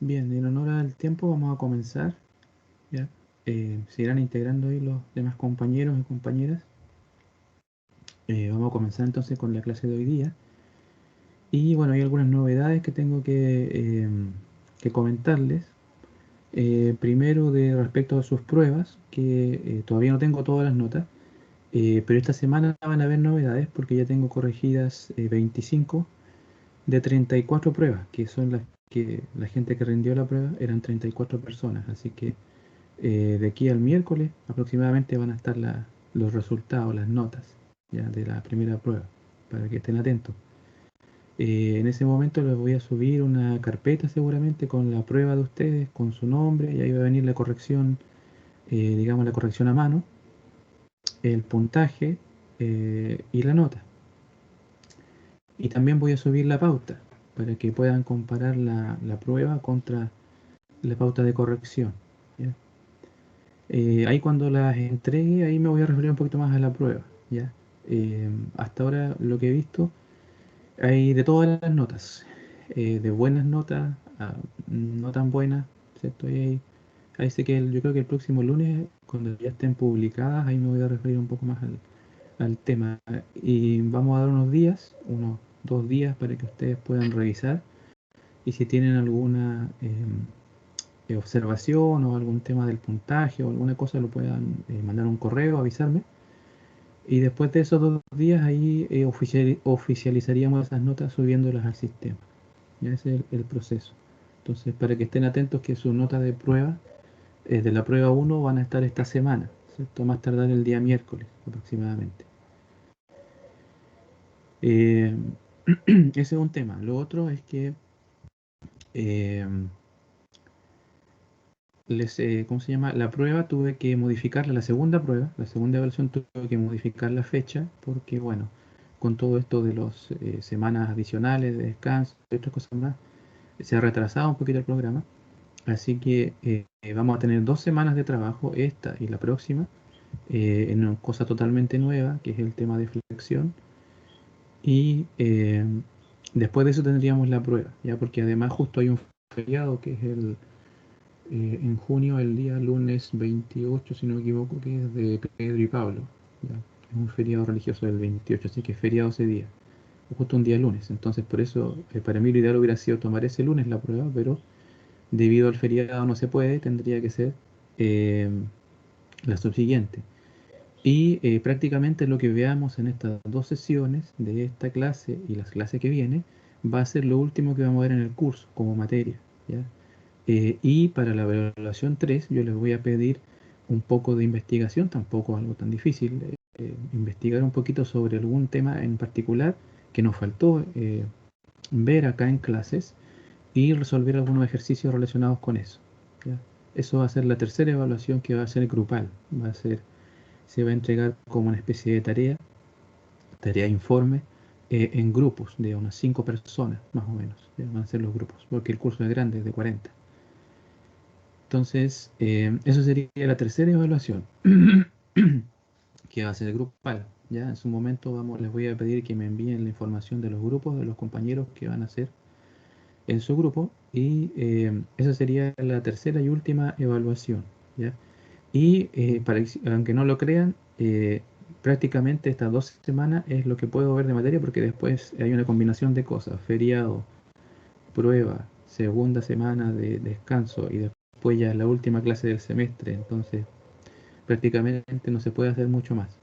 Bien, en honor al tiempo vamos a comenzar, ¿ya? Se irán integrando ahí los demás compañeros y compañeras. Vamos a comenzar entonces con la clase de hoy día. Y bueno, hay algunas novedades que tengo que comentarles. Primero de respecto a sus pruebas, que todavía no tengo todas las notas, pero esta semana van a haber novedades porque ya tengo corregidas 25 de 34 pruebas, que son las que la gente que rindió la prueba eran 34 personas, así que de aquí al miércoles aproximadamente van a estar los resultados, las notas ya de la primera prueba, para que estén atentos. En ese momento les voy a subir una carpeta seguramente con la prueba de ustedes, con su nombre, y ahí va a venir la corrección, digamos la corrección a mano, el puntaje y la nota. Y también voy a subir la pauta para que puedan comparar la prueba contra la pauta de corrección. ¿Ya? Ahí cuando las entregue, ahí me voy a referir un poquito más a la prueba, ¿ya? Hasta ahora lo que he visto, hay de todas las notas, de buenas notas a no tan buenas, ¿cierto? Ahí sé que yo creo que el próximo lunes, cuando ya estén publicadas, ahí me voy a referir un poco más al tema. Y vamos a dar unos días, unos 2 días, para que ustedes puedan revisar. Y si tienen alguna observación o algún tema del puntaje o alguna cosa, lo puedan mandar un correo, avisarme. Y después de esos 2 días ahí oficializaríamos esas notas subiéndolas al sistema. Ya ese es el proceso. Entonces, para que estén atentos que sus notas de prueba, de la prueba uno van a estar esta semana, ¿cierto? Más tardar el día miércoles aproximadamente. Eh, ese es un tema. Lo otro es que eh, ¿cómo se llama? La prueba tuve que modificarla, la segunda prueba, la segunda versión tuve que modificar la fecha porque, bueno, con todo esto de las semanas adicionales de descanso y otras cosas más, se ha retrasado un poquito el programa. Así que vamos a tener 2 semanas de trabajo, esta y la próxima, en una cosa totalmente nueva, que es el tema de flexión. Y después de eso tendríamos la prueba, ya porque además justo hay un feriado que es en junio, el día lunes 28, si no me equivoco, que es de Pedro y Pablo. ¿Ya? Es un feriado religioso del 28, así que es feriado ese día, justo un día lunes. Entonces, por eso, para mí lo ideal hubiera sido tomar ese lunes la prueba, pero debido al feriado no se puede, tendría que ser eh, la subsiguiente. Y prácticamente lo que veamos en estas 2 sesiones de esta clase y las clases que viene va a ser lo último que vamos a ver en el curso como materia. ¿Ya? Y para la evaluación 3 yo les voy a pedir un poco de investigación, tampoco algo tan difícil, investigar un poquito sobre algún tema en particular que nos faltó ver acá en clases y resolver algunos ejercicios relacionados con eso. ¿Ya? Eso va a ser la tercera evaluación que va a ser grupal, se va a entregar como una especie de tarea informe, en grupos de unas 5 personas, más o menos, ¿ya? Van a ser los grupos, porque el curso es grande, es de 40. Entonces, eso sería la tercera evaluación, que va a ser grupal. Ya en su momento les voy a pedir que me envíen la información de los grupos, de los compañeros que van a hacer en su grupo, y esa sería la tercera y última evaluación. ¿Ya? Y aunque no lo crean, prácticamente estas 2 semanas es lo que puedo ver de materia porque después hay una combinación de cosas, feriado, prueba, segunda semana de descanso y después ya la última clase del semestre, entonces prácticamente no se puede hacer mucho más.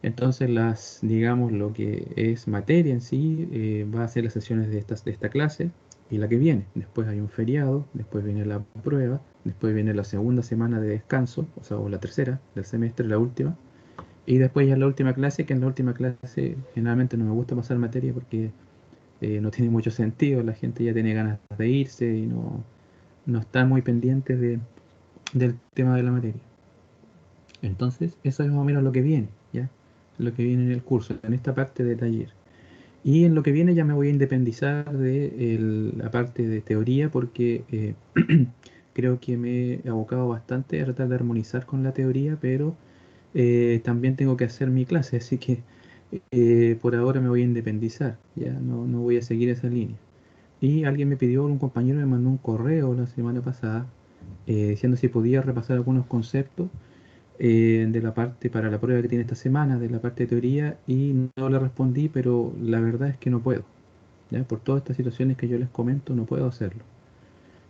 Entonces digamos, lo que es materia en sí, va a ser las sesiones de esta clase y la que viene. Después hay un feriado, después viene la prueba, después viene la segunda semana de descanso, o sea, o la tercera del semestre, la última. Y después ya la última clase, que en la última clase generalmente no me gusta pasar materia porque no tiene mucho sentido, la gente ya tiene ganas de irse y no está muy pendiente del tema de la materia. Entonces, eso es más o menos lo que viene, ¿ya? Lo que viene en el curso, en esta parte de taller. Y en lo que viene ya me voy a independizar de la parte de teoría porque creo que me he abocado bastante a tratar de armonizar con la teoría, pero también tengo que hacer mi clase, así que por ahora me voy a independizar, ya no voy a seguir esa línea. Y alguien me pidió, un compañero me mandó un correo la semana pasada diciendo si podía repasar algunos conceptos de la parte para la prueba que tiene esta semana, de la parte de teoría, y no le respondí, pero la verdad es que no puedo. ¿Ya? Por todas estas situaciones que yo les comento, no puedo hacerlo.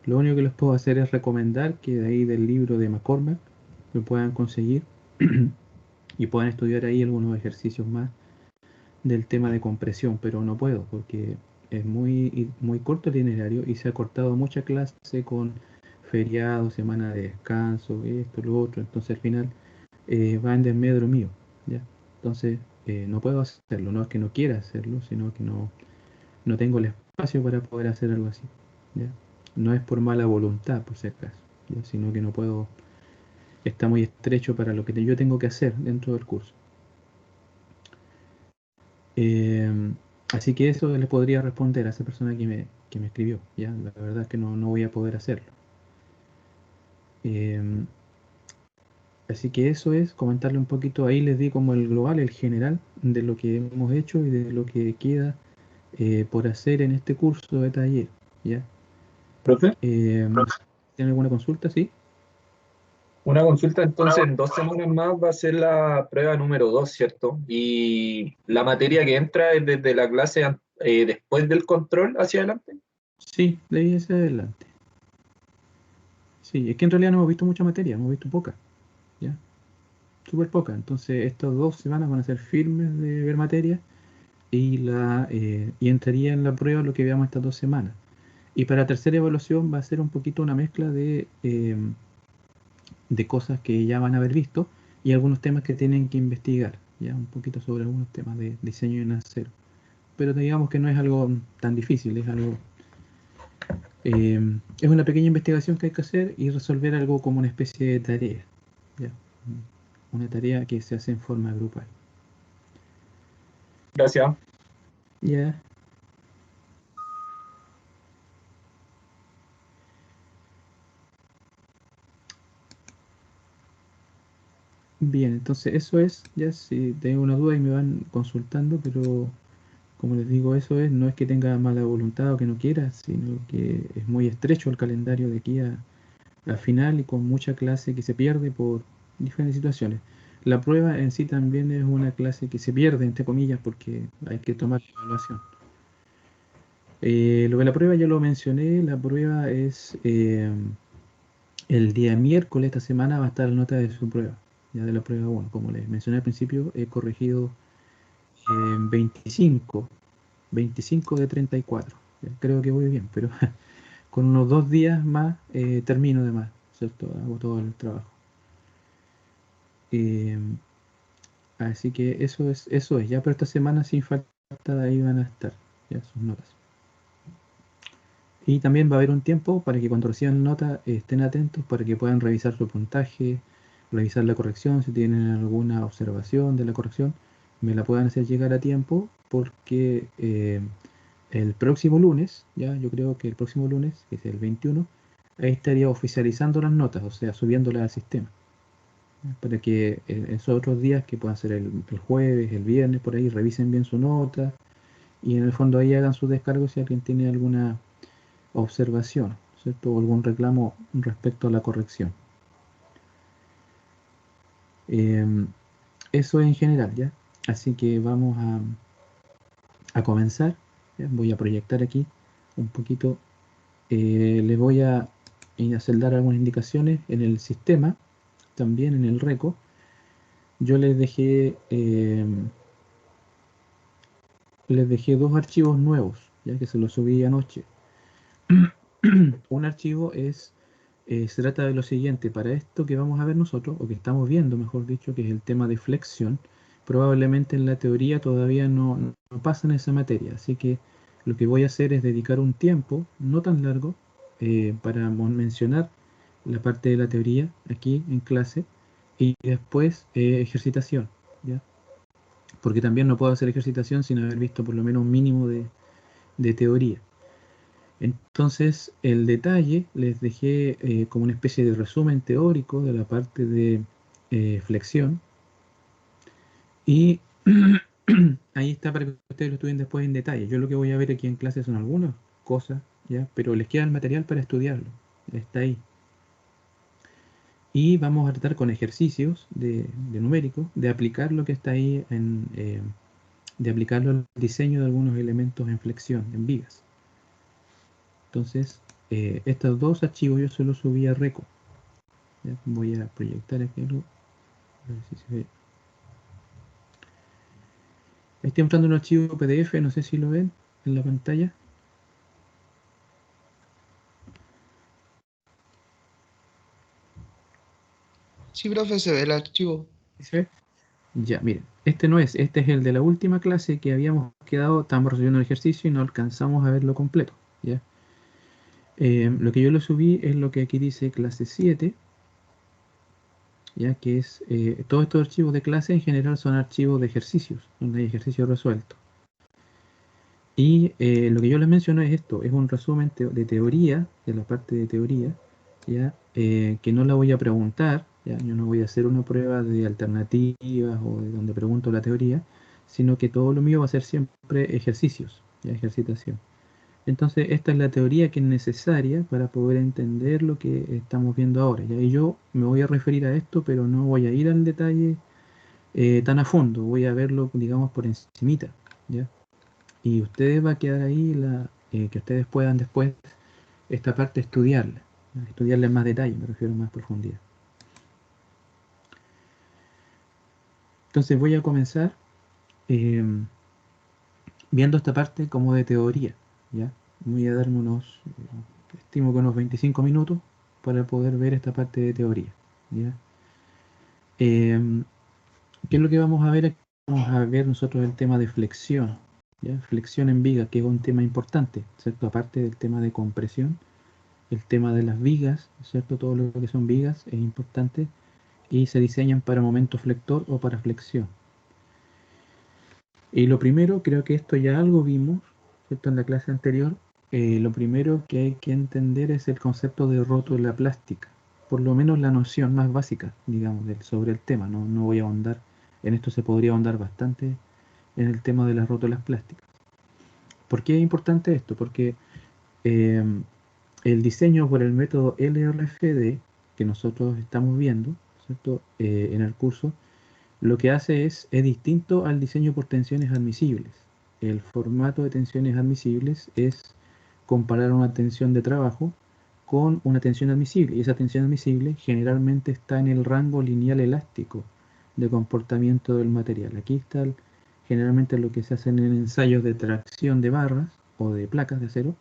Lo único que les puedo hacer es recomendar que de ahí del libro de McCormack lo puedan conseguir y puedan estudiar ahí algunos ejercicios más del tema de compresión, pero no puedo porque es muy corto el itinerario y se ha cortado mucha clase con feriados, semana de descanso, esto, lo otro, entonces al final va en desmedro mío, ¿ya? Entonces no puedo hacerlo, no es que no quiera hacerlo, sino que no tengo el espacio para poder hacer algo así, ¿ya? No es por mala voluntad, por si acaso, ¿ya? Sino que no puedo, está muy estrecho para lo que yo tengo que hacer dentro del curso. Eh, Así que eso le podría responder a esa persona que me escribió, ¿ya? La verdad es que no voy a poder hacerlo. Eh, Así que eso es comentarle un poquito, ahí les di como el global, el general de lo que hemos hecho y de lo que queda por hacer en este curso de taller, ¿ya? Profe, ¿Tienen alguna consulta? Sí. una consulta entonces en 2 semanas más va a ser la prueba número 2, ¿cierto? Y la materia que entra es desde la clase después del control hacia adelante. Sí, de ahí hacia adelante. Sí, es que en realidad no hemos visto mucha materia, hemos visto poca, ¿ya? Súper poca. Entonces, estas 2 semanas van a ser firmes de ver materia y entraría en la prueba lo que veamos estas 2 semanas. Y para la tercera evaluación va a ser un poquito una mezcla de cosas que ya van a haber visto y algunos temas que tienen que investigar, ya un poquito sobre algunos temas de diseño en acero. Pero digamos que no es algo tan difícil, es una pequeña investigación que hay que hacer y resolver algo como una especie de tarea, ¿ya? Una tarea que se hace en forma grupal. Gracias. Ya, bien, entonces eso es, ya si tengo una duda y me van consultando, pero como les digo, eso es, no es que tenga mala voluntad o que no quiera, sino que es muy estrecho el calendario de aquí a final y con mucha clase que se pierde por diferentes situaciones. La prueba en sí también es una clase que se pierde, entre comillas, porque hay que tomar la evaluación. Lo de la prueba ya lo mencioné, la prueba es el día miércoles esta semana va a estar la nota de su prueba, ya de la prueba 1. Como les mencioné al principio, he corregido 25, 25 de 34. Ya, creo que voy bien, pero con unos 2 días más termino de más, ¿cierto? Hago todo el trabajo. Eh, Así que eso es, ya, pero esta semana sin falta ahí van a estar, ya sus notas. Y también va a haber un tiempo para que cuando reciban nota estén atentos para que puedan revisar su puntaje, revisar la corrección, si tienen alguna observación de la corrección, me la puedan hacer llegar a tiempo porque el próximo lunes, ya yo creo que el próximo lunes, que es el 21, ahí estaría oficializando las notas, o sea, subiéndolas al sistema, ¿ya? Para que esos otros días, que puedan ser el jueves, el viernes, por ahí, revisen bien su nota y en el fondo ahí hagan sus descargos si alguien tiene alguna observación, ¿cierto? O algún reclamo respecto a la corrección. Em, Eso en general, ¿ya? Así que vamos a comenzar. ¿Ya? Voy a proyectar aquí un poquito. Les voy a hacer dar algunas indicaciones en el sistema, también en el reco. Yo les dejé 2 archivos nuevos, ya que se los subí anoche. Un archivo se trata de lo siguiente, para esto que vamos a ver nosotros, o que estamos viendo, mejor dicho, que es el tema de flexión, probablemente en la teoría todavía no pasa en esa materia, así que lo que voy a hacer es dedicar un tiempo, no tan largo, para mencionar la parte de la teoría aquí en clase y después ejercitación, ¿ya? Porque también no puedo hacer ejercitación sin haber visto por lo menos un mínimo de teoría. Entonces, el detalle les dejé como una especie de resumen teórico de la parte de flexión y ahí está para que ustedes lo estudien después en detalle. Yo lo que voy a ver aquí en clase son algunas cosas, ¿ya? Pero les queda el material para estudiarlo, está ahí. Y vamos a tratar con ejercicios de numéricos, de aplicar lo que está ahí, de aplicarlo al diseño de algunos elementos en flexión, en vigas. Entonces, estos dos archivos yo se los subí a Reco. ¿Ya? Voy a proyectar aquí algo, a ver si se ve. Estoy mostrando un archivo PDF, no sé si lo ven en la pantalla. Sí, profe, se ve el archivo. ¿Sí se ve? Ya, miren, este no es, este es el de la última clase que habíamos quedado, estábamos resolviendo el ejercicio y no alcanzamos a verlo completo, ¿ya? Lo que yo lo subí es lo que aquí dice clase 7, ya que es, todos estos archivos de clase en general son archivos de ejercicios, donde hay ejercicios resueltos. Y lo que yo les menciono es esto, es un resumen de teoría, de la parte de teoría, ¿ya? Que no la voy a preguntar, ¿ya? Yo no voy a hacer una prueba de alternativas o de donde pregunto la teoría, sino que todo lo mío va a ser siempre ejercicios, ¿ya? Ejercitación. Entonces, esta es la teoría que es necesaria para poder entender lo que estamos viendo ahora, ¿ya? Y yo me voy a referir a esto, pero no voy a ir al detalle tan a fondo, voy a verlo, digamos, por encimita, ¿ya? Y ustedes va a quedar ahí que ustedes puedan después esta parte estudiarla, ¿no? Estudiarla en más detalle, me refiero a más profundidad. Entonces voy a comenzar eh, viendo esta parte como de teoría, ¿ya? Voy a darme estimo que unos 25 minutos para poder ver esta parte de teoría, ¿ya? ¿Qué es lo que vamos a ver aquí? Vamos a ver nosotros el tema de flexión, ¿ya? Flexión en viga, que es un tema importante, ¿cierto? Aparte del tema de compresión, el tema de las vigas, ¿cierto? Todo lo que son vigas es importante y se diseñan para momento flector o para flexión. Y lo primero, creo que esto ya algo vimos, ¿cierto? En la clase anterior, lo primero que hay que entender es el concepto de rótula plástica, por lo menos la noción más básica, digamos, sobre el tema. No voy a ahondar, en esto se podría ahondar bastante en el tema de las rótulas plásticas. ¿Por qué es importante esto? Porque eh, el diseño por el método LRFD que nosotros estamos viendo, ¿cierto? En el curso, lo que hace es distinto al diseño por tensiones admisibles. El formato de tensiones admisibles es comparar una tensión de trabajo con una tensión admisible, y esa tensión admisible generalmente está en el rango lineal elástico de comportamiento del material. Aquí está generalmente lo que se hace en ensayos de tracción de barras o de placas de acero,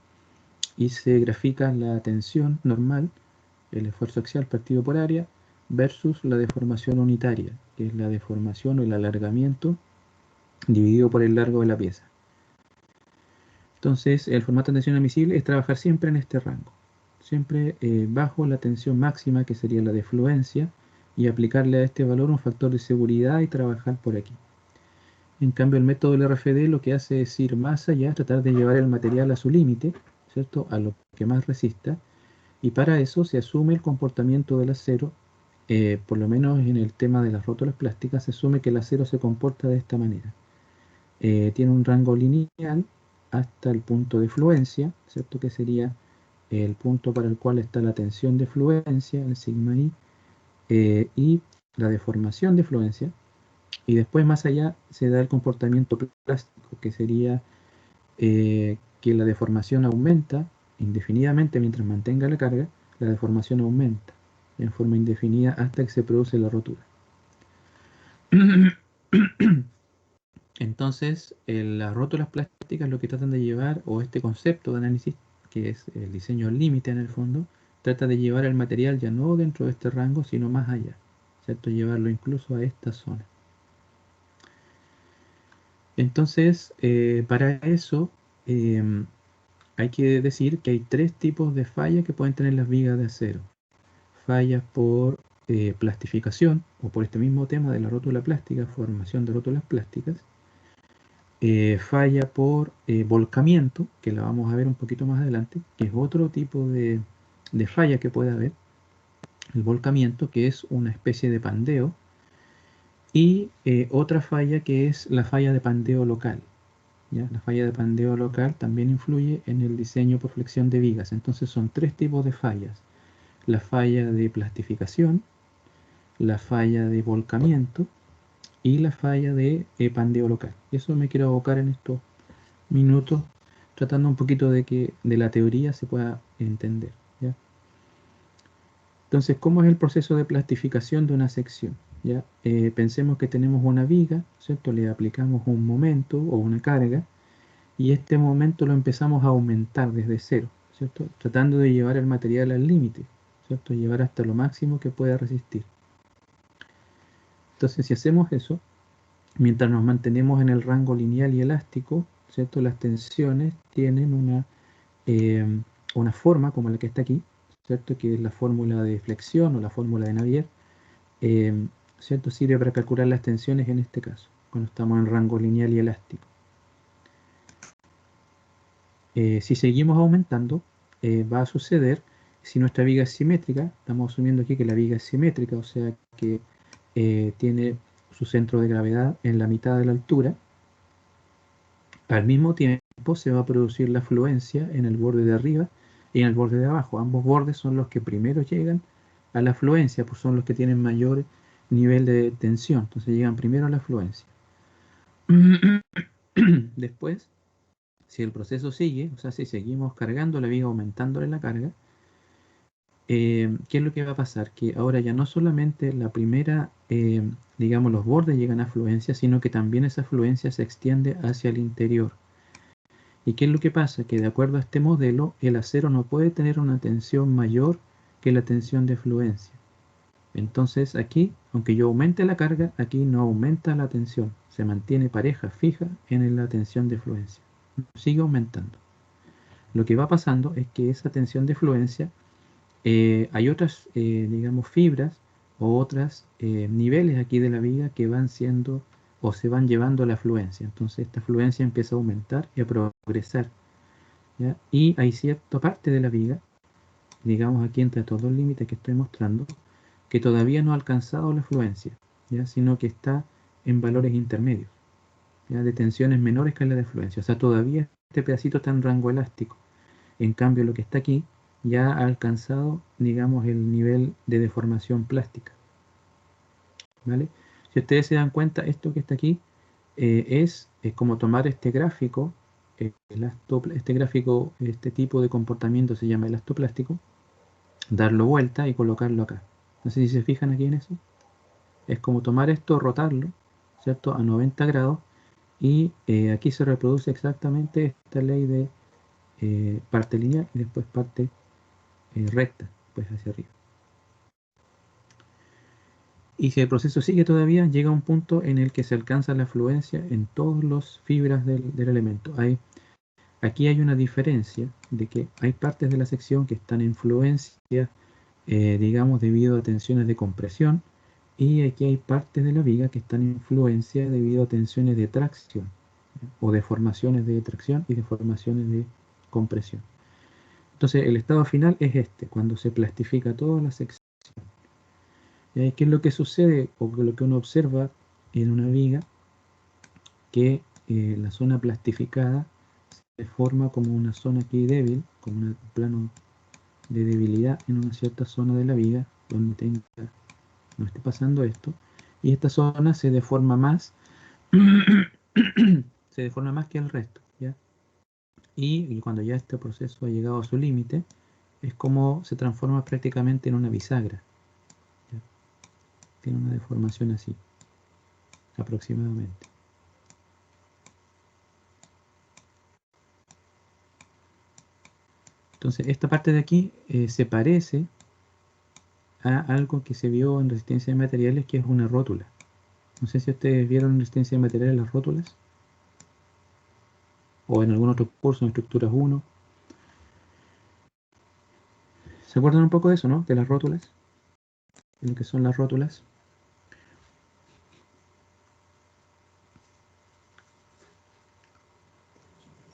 y se grafica la tensión normal, el esfuerzo axial partido por área, versus la deformación unitaria, que es la deformación o el alargamiento dividido por el largo de la pieza. Entonces, el formato de tensión admisible es trabajar siempre en este rango, siempre bajo la tensión máxima, que sería la de fluencia, y aplicarle a este valor un factor de seguridad y trabajar por aquí. En cambio, el método del RFD lo que hace es ir más allá, tratar de llevar el material a su límite, ¿cierto? A lo que más resista, y para eso se asume el comportamiento del acero, por lo menos en el tema de las rótulas plásticas, se asume que el acero se comporta de esta manera. Tiene un rango lineal hasta el punto de fluencia, ¿cierto? Que sería el punto para el cual está la tensión de fluencia, el sigma I, y la deformación de fluencia. Y después más allá se da el comportamiento plástico, que sería que la deformación aumenta indefinidamente mientras mantenga la carga, la deformación aumenta en forma indefinida hasta que se produce la rotura. Entonces, las rótulas plásticas lo que tratan de llevar, o este concepto de análisis, que es el diseño al límite en el fondo, trata de llevar el material ya no dentro de este rango, sino más allá, ¿cierto? Llevarlo incluso a esta zona. Entonces, para eso, hay que decir que hay tres tipos de fallas que pueden tener las vigas de acero. Fallas por plastificación, o por este mismo tema de la rótula plástica, formación de rótulas plásticas. Falla por volcamiento, que la vamos a ver un poquito más adelante, que es otro tipo de falla que puede haber. El volcamiento, que es una especie de pandeo, y otra falla que es la falla de pandeo local. ¿ya? La falla de pandeo local también influye en el diseño por flexión de vigas. Entonces son tres tipos de fallas. La falla de plastificación, la falla de volcamiento y la falla de pandeo local. Eso me quiero abocar en estos minutos, tratando un poquito de que de la teoría se pueda entender, ¿ya? Entonces, ¿cómo es el proceso de plastificación de una sección? ¿Ya? Pensemos que tenemos una viga, ¿cierto? Le aplicamos un momento o una carga y este momento lo empezamos a aumentar desde cero, ¿cierto? Tratando de llevar el material al límite, ¿cierto? Llevar hasta lo máximo que pueda resistir. Entonces, si hacemos eso, mientras nos mantenemos en el rango lineal y elástico, ¿cierto? Las tensiones tienen una forma como la que está aquí, ¿cierto? Que es la fórmula de flexión o la fórmula de Navier, eh, ¿cierto? Sirve para calcular las tensiones en este caso, cuando estamos en rango lineal y elástico. Si seguimos aumentando, va a suceder, si nuestra viga es simétrica, estamos asumiendo aquí que la viga es simétrica, o sea que tiene su centro de gravedad en la mitad de la altura, al mismo tiempo se va a producir la fluencia en el borde de arriba y en el borde de abajo. Ambos bordes son los que primero llegan a la fluencia, pues son los que tienen mayor nivel de tensión, entonces llegan primero a la fluencia. Después, si el proceso sigue, o sea, si seguimos cargando la viga, aumentándole la carga, ¿qué es lo que va a pasar? Que ahora ya no solamente la primera, digamos, los bordes llegan a fluencia, sino que también esa fluencia se extiende hacia el interior. ¿Y qué es lo que pasa? Que de acuerdo a este modelo, el acero no puede tener una tensión mayor que la tensión de fluencia. Entonces aquí, aunque yo aumente la carga, aquí no aumenta la tensión, se mantiene pareja, fija en la tensión de fluencia. Sigue aumentando. Lo que va pasando es que esa tensión de fluencia, hay otras, digamos, fibras o otros niveles aquí de la viga que van siendo o se van llevando a la fluencia. Entonces esta fluencia empieza a aumentar y a progresar, ¿ya? Y hay cierta parte de la viga, digamos aquí entre estos dos límites que estoy mostrando, que todavía no ha alcanzado la fluencia, ¿ya? Sino que está en valores intermedios, ¿ya? De tensiones menores que la de fluencia. O sea, todavía este pedacito está en rango elástico. En cambio, lo que está aquí ya ha alcanzado, digamos, el nivel de deformación plástica, ¿vale? Si ustedes se dan cuenta, esto que está aquí es como tomar este gráfico, este gráfico, este tipo de comportamiento se llama elastoplástico, darlo vuelta y colocarlo acá. No sé si se fijan aquí en eso. Es como tomar esto, rotarlo, ¿cierto? A 90 grados y aquí se reproduce exactamente esta ley de parte lineal y después parte recta, pues hacia arriba. Y si el proceso sigue todavía, llega a un punto en el que se alcanza la fluencia en todas las fibras del elemento. Aquí hay una diferencia de que hay partes de la sección que están en fluencia, digamos, debido a tensiones de compresión, y aquí hay partes de la viga que están en fluencia debido a tensiones de tracción, ¿ya? O deformaciones de tracción y deformaciones de compresión. Entonces el estado final es este, cuando se plastifica toda la sección. ¿Qué es lo que sucede o lo que uno observa en una viga? Que la zona plastificada se forma como una zona aquí débil, como un plano de debilidad en una cierta zona de la viga donde no esté pasando esto, y esta zona se deforma más se deforma más que el resto, ¿ya? Y cuando ya este proceso ha llegado a su límite, es como se transforma prácticamente en una bisagra, ¿ya? Tiene una deformación así, aproximadamente. Entonces, esta parte de aquí se parece a algo que se vio en resistencia de materiales, que es una rótula. No sé si ustedes vieron en resistencia de materiales las rótulas, o en algún otro curso en estructuras 1. ¿Se acuerdan un poco de eso, no? De las rótulas, de lo que son las rótulas.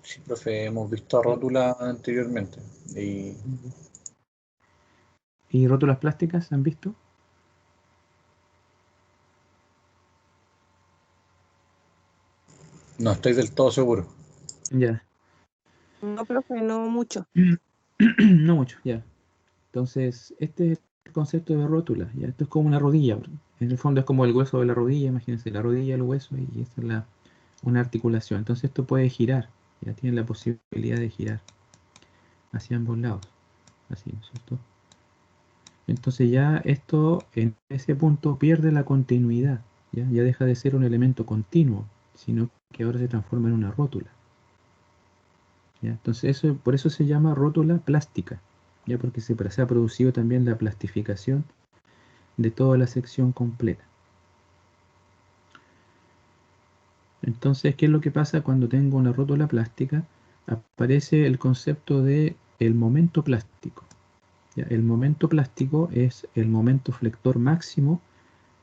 Sí, profe, hemos visto rótulas anteriormente y ¿Y rótulas plásticas han visto? no estoy del todo seguro. Ya. No, profe, no mucho. No mucho, ya. Entonces, este es el concepto de rótula, ¿ya? Esto es como una rodilla. En el fondo es como el hueso de la rodilla, imagínense, la rodilla, el hueso, y esta es una articulación. Entonces esto puede girar, ya tiene la posibilidad de girar hacia ambos lados, así, ¿no es cierto? Entonces ya esto en ese punto pierde la continuidad, ¿ya? Ya deja de ser un elemento continuo, sino que ahora se transforma en una rótula, ¿ya? Entonces eso, por eso se llama rótula plástica, ya porque se ha producido también la plastificación de toda la sección completa. Entonces, ¿qué es lo que pasa cuando tengo una rótula plástica? Aparece el concepto de el momento plástico. ¿Ya? El momento plástico es el momento flector máximo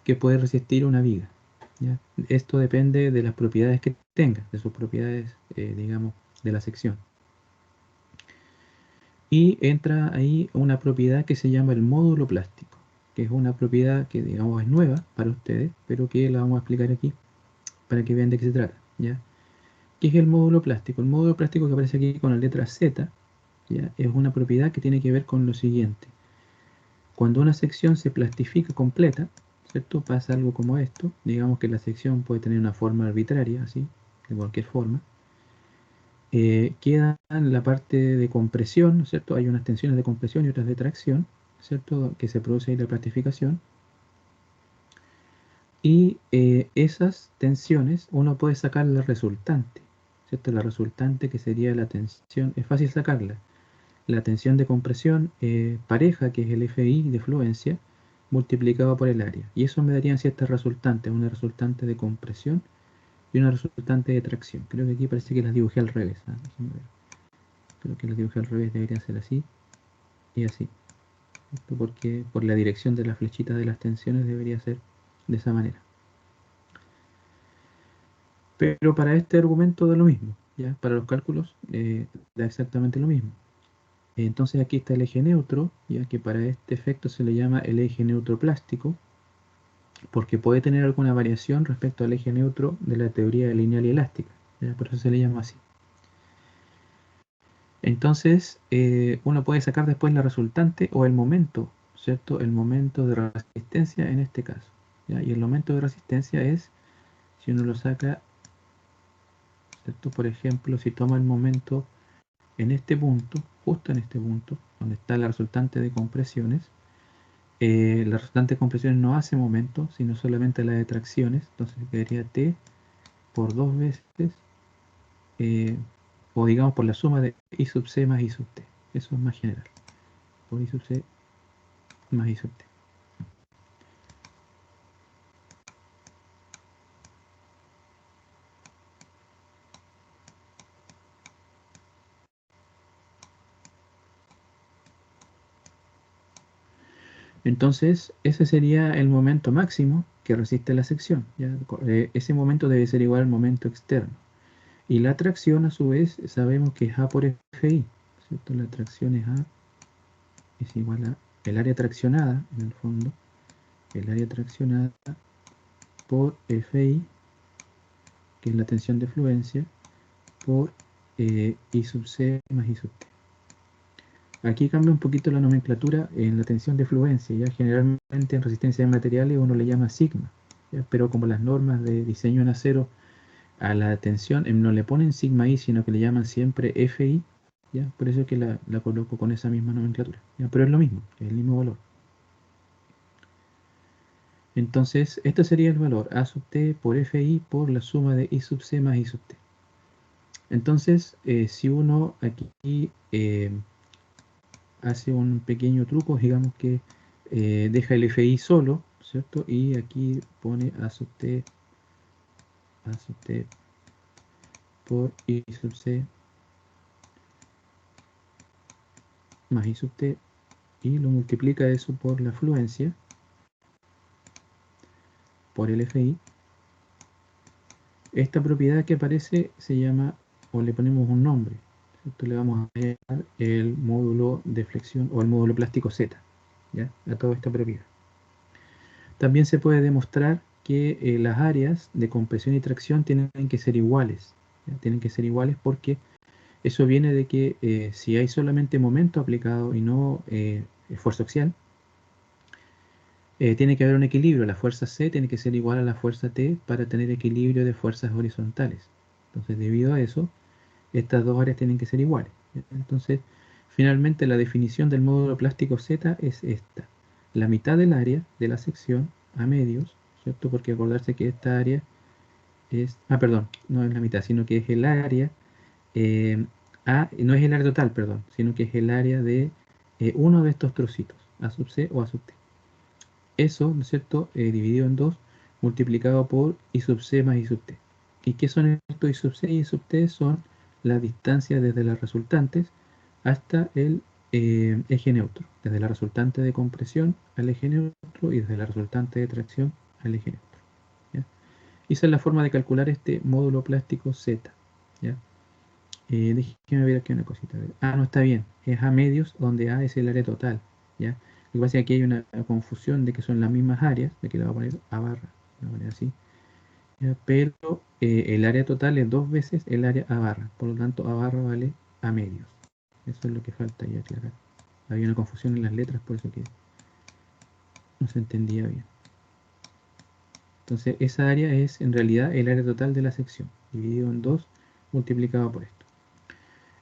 que puede resistir una viga, ¿ya? Esto depende de las propiedades que tenga, de sus propiedades, digamos, de la sección. Y entra ahí una propiedad que se llama el módulo plástico, que es una propiedad que, digamos, es nueva para ustedes, pero que la vamos a explicar aquí para que vean de qué se trata, ¿ya? ¿Qué es el módulo plástico? El módulo plástico que aparece aquí con la letra Z, ¿ya? Es una propiedad que tiene que ver con lo siguiente. Cuando una sección se plastifica completa, ¿cierto? Pasa algo como esto. Digamos que la sección puede tener una forma arbitraria, así, de cualquier forma. Queda la parte de compresión, ¿cierto? Hay unas tensiones de compresión y otras de tracción, ¿cierto? Que se produce ahí la plastificación. Y esas tensiones uno puede sacar la resultante, ¿cierto? La resultante que sería la tensión, es fácil sacarla. La tensión de compresión pareja, que es el FI de fluencia, multiplicado por el área. Y eso me darían ciertas resultantes, una resultante de compresión y una resultante de tracción. Creo que aquí parece que las dibujé al revés, ¿ah? Déjenme ver. Creo que las dibujé al revés, deberían ser así y así. Esto porque por la dirección de las flechitas de las tensiones debería ser de esa manera. Pero para este argumento da lo mismo, ¿ya? Para los cálculos da exactamente lo mismo. Entonces aquí está el eje neutro, ya que para este efecto se le llama el eje neutro plástico, porque puede tener alguna variación respecto al eje neutro de la teoría lineal y elástica, ¿ya? Por eso se le llama así. Entonces uno puede sacar después la resultante o el momento, ¿cierto? El momento de resistencia en este caso, ¿ya? Y el momento de resistencia es, si uno lo saca, ¿cierto? Por ejemplo, si toma el momento en este punto, justo en este punto, donde está la resultante de compresiones, la resultante de compresiones no hace momento, sino solamente la de tracciones, entonces quedaría T por dos veces, eh, o digamos por la suma de I sub C más I sub T. Eso es más general, por I sub C más I sub T. Entonces, ese sería el momento máximo que resiste la sección, ¿ya? Ese momento debe ser igual al momento externo. Y la tracción, a su vez, sabemos que es A por FI, ¿cierto? La tracción es A, es igual a el área traccionada, en el fondo, el área traccionada por FI, que es la tensión de fluencia, por I sub C más I sub T. Aquí cambia un poquito la nomenclatura en la tensión de fluencia, ya generalmente en resistencia de materiales uno le llama sigma, ¿ya? Pero como las normas de diseño en acero a la tensión no le ponen sigma I, sino que le llaman siempre FI, ¿ya? Por eso es que la coloco con esa misma nomenclatura, ¿ya? Pero es lo mismo, es el mismo valor. Entonces, este sería el valor A sub T por FI por la suma de I sub C más I sub T. Entonces, si uno aquí hace un pequeño truco, digamos que deja el FI solo, ¿cierto? Y aquí pone A sub T por I sub C más I sub T y lo multiplica eso por la fluencia, por el FI. Esta propiedad que aparece se llama, o le ponemos un nombre, ¿cierto? Le vamos a llamar el módulo de flexión o el módulo plástico Z, ¿ya? A toda esta propiedad. También se puede demostrar que las áreas de compresión y tracción tienen que ser iguales, ¿ya? Tienen que ser iguales porque eso viene de que si hay solamente momento aplicado y no esfuerzo axial, tiene que haber un equilibrio. La fuerza C tiene que ser igual a la fuerza T para tener equilibrio de fuerzas horizontales. Entonces, debido a eso, estas dos áreas tienen que ser iguales. Entonces, finalmente la definición del módulo plástico Z es esta. La mitad del área de la sección a medios, ¿cierto? Porque acordarse que esta área es... Ah, perdón, no es la mitad, sino que es el área... no es el área total, perdón, sino que es el área de uno de estos trocitos, A sub C o A sub T. Eso, ¿no es cierto?, dividido en 2, multiplicado por I sub C más I sub T. ¿Y qué son estos I sub C y I sub T? Son la distancia desde las resultantes hasta el eje neutro, desde la resultante de compresión al eje neutro y desde la resultante de tracción al eje neutro, ¿ya? Y esa es la forma de calcular este módulo plástico Z, ¿ya? Déjeme ver aquí una cosita. A ver. Ah, no está bien. Es A medios, donde A es el área total, ¿ya? Lo que pasa es que aquí hay una confusión de que son las mismas áreas, de que le voy a poner A barra, le voy a poner así, ¿ya? Pero el área total es 2 veces el área A barra, por lo tanto A barra vale A medios. Eso es lo que falta ya aclarar. Había una confusión en las letras, por eso que no se entendía bien. Entonces esa área es en realidad el área total de la sección, dividido en 2 multiplicado por esto.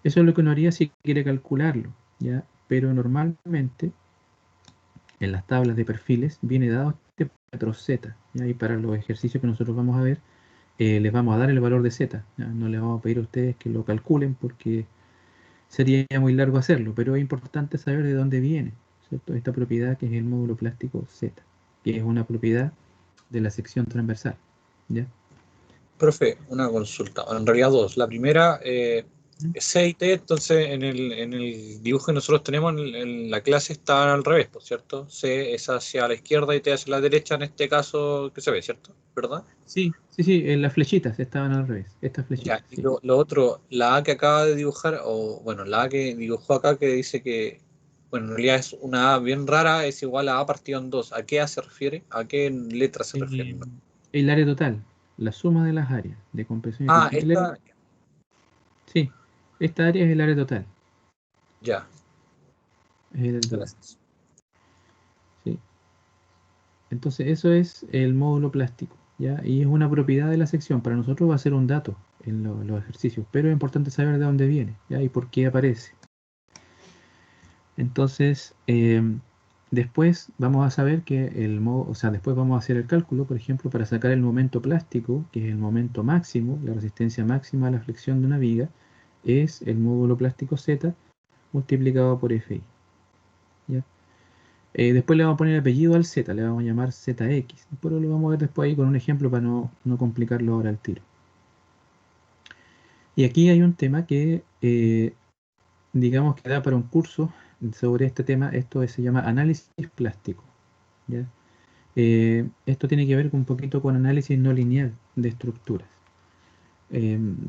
Eso es lo que uno haría si quiere calcularlo, ¿ya? Pero normalmente en las tablas de perfiles viene dado este patrón Z, ¿ya? Y para los ejercicios que nosotros vamos a ver, les vamos a dar el valor de Z, ¿ya? No les vamos a pedir a ustedes que lo calculen porque sería muy largo hacerlo, pero es importante saber de dónde viene, ¿cierto? Esta propiedad que es el módulo plástico Z, que es una propiedad de la sección transversal, ¿ya? Profe, una consulta, en realidad dos. La primera, C y T, entonces en el dibujo que nosotros tenemos en la clase están al revés, pues, ¿cierto? C es hacia la izquierda y T hacia la derecha, en este caso que se ve, ¿cierto? ¿Verdad? Sí, sí, sí, las flechitas estaban al revés, estas flechitas, Ya, y sí. lo otro, la A que acaba de dibujar, o bueno, la A que dibujó acá que dice que, bueno, en realidad es una A bien rara, es igual a A partido en 2. ¿A qué A se refiere? ¿A qué letra se refiere? ¿No? El área total, la suma de las áreas de compresión y Ah, tensión. esta, Sí, esta área es el área total. ya, Es el área total, gracias. sí. Entonces eso es el módulo plástico, ¿ya? Y es una propiedad de la sección. Para nosotros va a ser un dato en los ejercicios, pero es importante saber de dónde viene, ¿ya? Y por qué aparece. Entonces, después vamos a saber que después vamos a hacer el cálculo, por ejemplo, para sacar el momento plástico, que es el momento máximo, la resistencia máxima a la flexión de una viga, es el módulo plástico Z multiplicado por Fi, ¿ya? Después le vamos a poner apellido al Z, le vamos a llamar ZX. Pero lo vamos a ver después ahí con un ejemplo para no complicarlo ahora al tiro. Y aquí hay un tema que, digamos que da para un curso sobre este tema. Esto se llama análisis plástico, ¿ya? Esto tiene que ver un poquito con análisis no lineal de estructuras.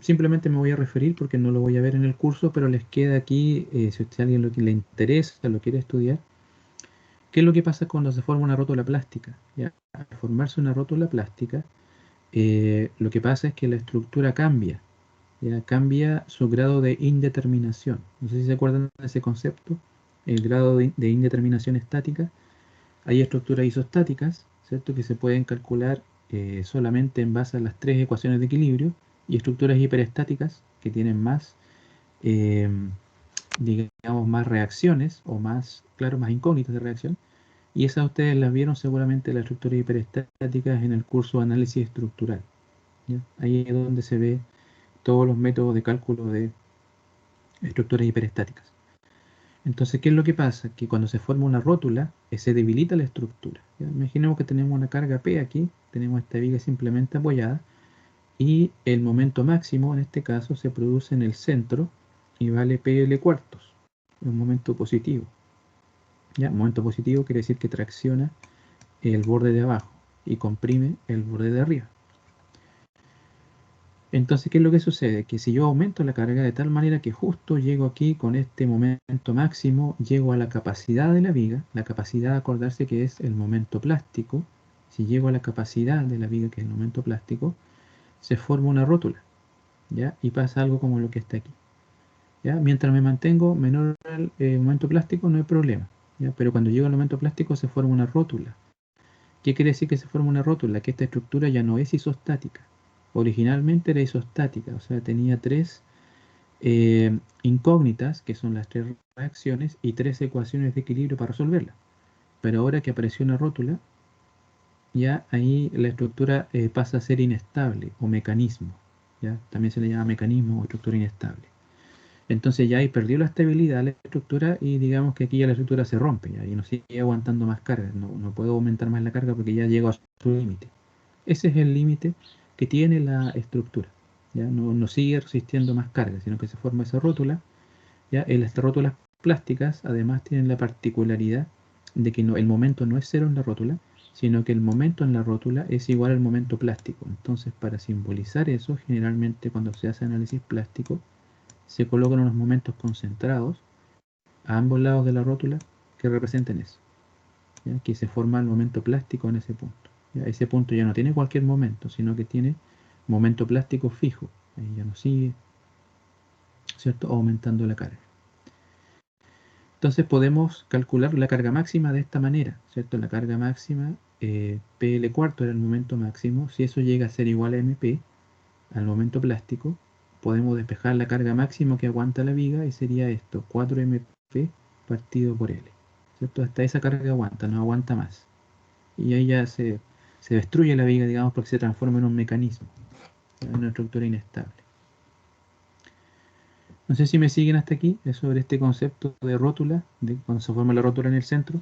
Simplemente me voy a referir porque no lo voy a ver en el curso, pero les queda aquí, si a alguien le interesa, lo quiere estudiar. ¿Qué es lo que pasa cuando se forma una rótula plástica? ¿Ya? Al formarse una rótula plástica, lo que pasa es que la estructura cambia, ¿ya? Cambia su grado de indeterminación. No sé si se acuerdan de ese concepto, el grado de indeterminación estática. Hay estructuras isostáticas, ¿cierto?, que se pueden calcular solamente en base a las 3 ecuaciones de equilibrio, y estructuras hiperestáticas que tienen más, eh, digamos, más reacciones o más, claro, más incógnitas de reacción. Y esas ustedes las vieron seguramente las estructuras hiperestáticas en el curso de análisis estructural, ¿ya? Ahí es donde se ve todos los métodos de cálculo de estructuras hiperestáticas. Entonces, ¿qué es lo que pasa? Que cuando se forma una rótula, se debilita la estructura, ¿ya? Imaginemos que tenemos una carga P aquí, tenemos esta viga simplemente apoyada, y el momento máximo en este caso se produce en el centro y vale PL cuartos, un momento positivo. ¿Ya? Momento positivo quiere decir que tracciona el borde de abajo y comprime el borde de arriba. Entonces, ¿qué es lo que sucede? Que si yo aumento la carga de tal manera que justo llego aquí con este momento máximo, llego a la capacidad de la viga, la capacidad de acordarse que es el momento plástico. Si llego a la capacidad de la viga, que es el momento plástico, se forma una rótula, ¿ya? Y pasa algo como lo que está aquí, ¿ya? Mientras me mantengo menor al momento plástico no hay problema, ¿ya? Pero cuando llego al momento plástico se forma una rótula. ¿Qué quiere decir que se forma una rótula? Que esta estructura ya no es isostática. Originalmente era isostática, o sea, tenía tres incógnitas, que son las tres reacciones, y tres ecuaciones de equilibrio para resolverlas. Pero ahora que apareció una rótula, ya ahí la estructura pasa a ser inestable o mecanismo. ¿Ya? También se le llama mecanismo o estructura inestable. Entonces ya ahí perdió la estabilidad la estructura y digamos que aquí ya la estructura se rompe ya, y no sigue aguantando más carga. No puedo aumentar más la carga porque ya llego a su límite. Ese es el límite que tiene la estructura. ¿Ya? No sigue resistiendo más carga, sino que se forma esa rótula. ¿Ya? Las rótulas plásticas además tienen la particularidad de que el momento no es cero en la rótula, sino que el momento en la rótula es igual al momento plástico. Entonces, para simbolizar eso, generalmente cuando se hace análisis plástico, se colocan unos momentos concentrados a ambos lados de la rótula que representen eso, ¿ya? Que se forma el momento plástico en ese punto. ¿Ya? Ese punto ya no tiene cualquier momento, sino que tiene momento plástico fijo. Ahí ya no sigue, ¿cierto? Aumentando la carga. Entonces podemos calcular la carga máxima de esta manera, ¿cierto? La carga máxima, PL cuarto era el momento máximo. Si eso llega a ser igual a MP, al momento plástico, podemos despejar la carga máxima que aguanta la viga y sería esto, 4MP partido por L. ¿Cierto? Hasta esa carga aguanta, no aguanta más. Y ahí ya se destruye la viga, digamos, porque se transforma en un mecanismo, en una estructura inestable. No sé si me siguen hasta aquí, es sobre este concepto de rótula, de cuando se forma la rótula en el centro.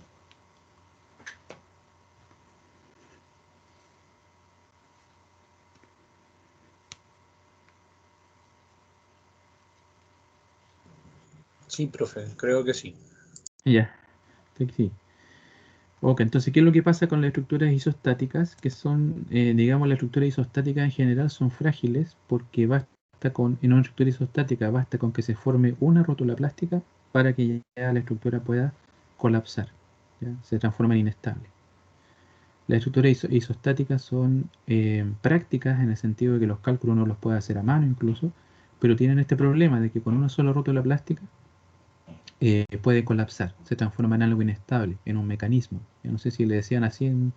Sí, profe, creo que sí. Ya, sí. Ok, entonces, ¿qué es lo que pasa con las estructuras isostáticas? Que son, digamos, las estructuras isostáticas en general son frágiles porque en una estructura isostática basta con que se forme una rótula plástica para que ya la estructura pueda colapsar, ¿ya? Se transforma en inestable. Las estructuras isostáticas son prácticas en el sentido de que los cálculos uno los puede hacer a mano incluso, pero tienen este problema de que con una sola rótula plástica puede colapsar, se transforma en algo inestable, en un mecanismo. Yo no sé si le decían así en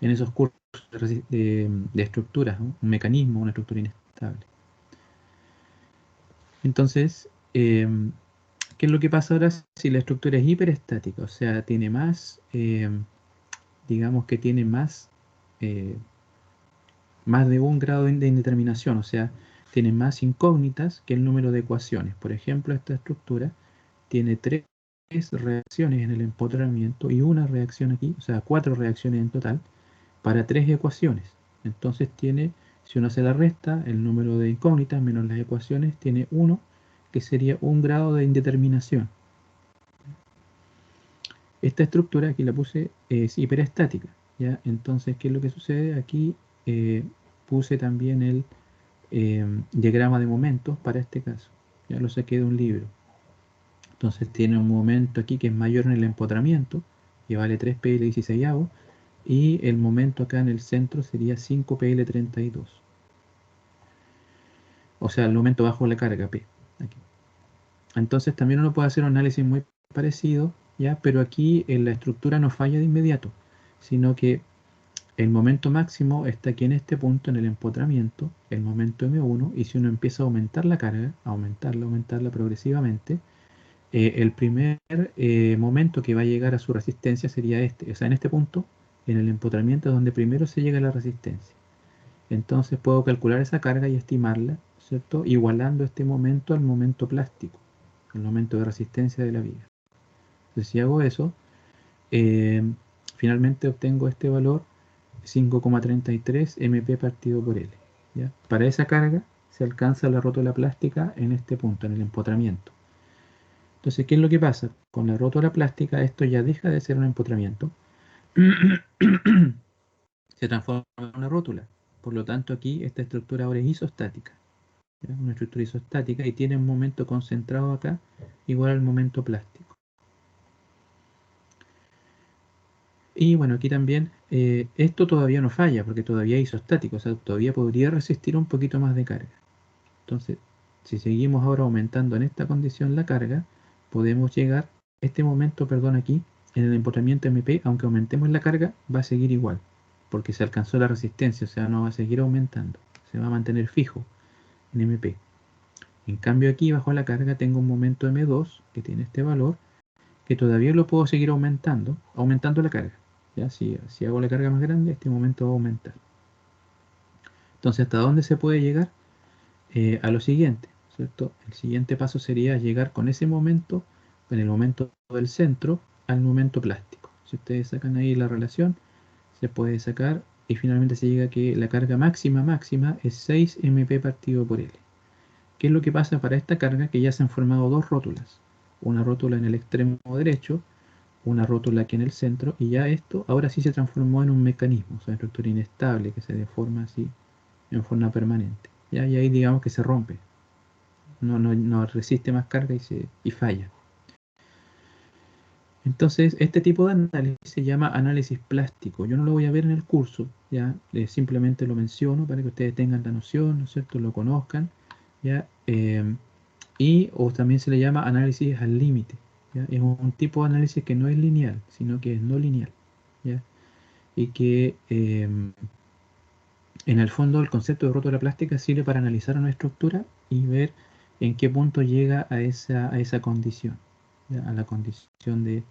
esos cursos de estructuras, ¿no? Un mecanismo, una estructura inestable. Entonces, ¿qué es lo que pasa ahora si la estructura es hiperestática? O sea, tiene más, digamos que tiene más de un grado de indeterminación, o sea, tiene más incógnitas que el número de ecuaciones. Por ejemplo, esta estructura tiene tres reacciones en el empotramiento y una reacción aquí, o sea, 4 reacciones en total, para 3 ecuaciones. Entonces tiene, si uno se la resta, el número de incógnitas menos las ecuaciones, tiene 1, que sería un grado de indeterminación. Esta estructura, aquí la puse, es hiperestática, ¿ya? Entonces, ¿qué es lo que sucede? Aquí puse también el diagrama de momentos para este caso. Ya lo saqué de un libro. Entonces tiene un momento aquí que es mayor en el empotramiento, que vale 3πL16, y el momento acá en el centro sería 5πL32. O sea, el momento bajo la carga P. Aquí. Entonces también uno puede hacer un análisis muy parecido, ¿ya? Pero aquí en la estructura no falla de inmediato, sino que el momento máximo está aquí en este punto, en el empotramiento, el momento M1, y si uno empieza a aumentar la carga, aumentarla progresivamente, el primer momento que va a llegar a su resistencia sería este. O sea, en este punto, en el empotramiento es donde primero se llega a la resistencia. Entonces puedo calcular esa carga y estimarla, ¿cierto? Igualando este momento al momento plástico, el momento de resistencia de la viga. Entonces si hago eso, eh, finalmente obtengo este valor 5,33 MP partido por L. ¿Ya? Para esa carga se alcanza la rótula plástica en este punto, en el empotramiento. Entonces, ¿qué es lo que pasa? Con la rótula plástica esto ya deja de ser un empotramiento, se transforma en una rótula. Por lo tanto, aquí esta estructura ahora es isostática. ¿Ya? Una estructura isostática y tiene un momento concentrado acá igual al momento plástico. Y bueno, aquí también esto todavía no falla porque todavía es isostático, o sea, todavía podría resistir un poquito más de carga. Entonces, si seguimos ahora aumentando en esta condición la carga, podemos llegar, este momento, perdón, aquí, en el empotramiento MP, aunque aumentemos la carga, va a seguir igual, porque se alcanzó la resistencia, o sea, no va a seguir aumentando, se va a mantener fijo en MP. En cambio aquí, bajo la carga, tengo un momento M2, que tiene este valor, que todavía lo puedo seguir aumentando la carga. ¿Ya? Si hago la carga más grande, este momento va a aumentar. Entonces, ¿hasta dónde se puede llegar? A lo siguiente, ¿cierto? El siguiente paso sería llegar con ese momento, en el momento del centro, al momento plástico. Si ustedes sacan ahí la relación, se puede sacar y finalmente se llega a que la carga máxima es 6 MP partido por L. ¿Qué es lo que pasa para esta carga? Que ya se han formado dos rótulas. Una rótula en el extremo derecho, una rótula aquí en el centro, y ya esto ahora sí se transformó en un mecanismo, o sea, una estructura inestable que se deforma así en forma permanente. ¿Ya? Y ahí digamos que se rompe, no resiste más carga y falla. Entonces, este tipo de análisis se llama análisis plástico. Yo no lo voy a ver en el curso, ya simplemente lo menciono para que ustedes tengan la noción, ¿no es cierto? Lo conozcan, ¿ya? O también se le llama análisis al límite. ¿Ya? Es un tipo de análisis que no es lineal, sino que es no lineal. ¿Ya? Y que en el fondo el concepto de rótula plástica sirve para analizar una estructura y ver en qué punto llega a esa condición, ¿ya? A la condición de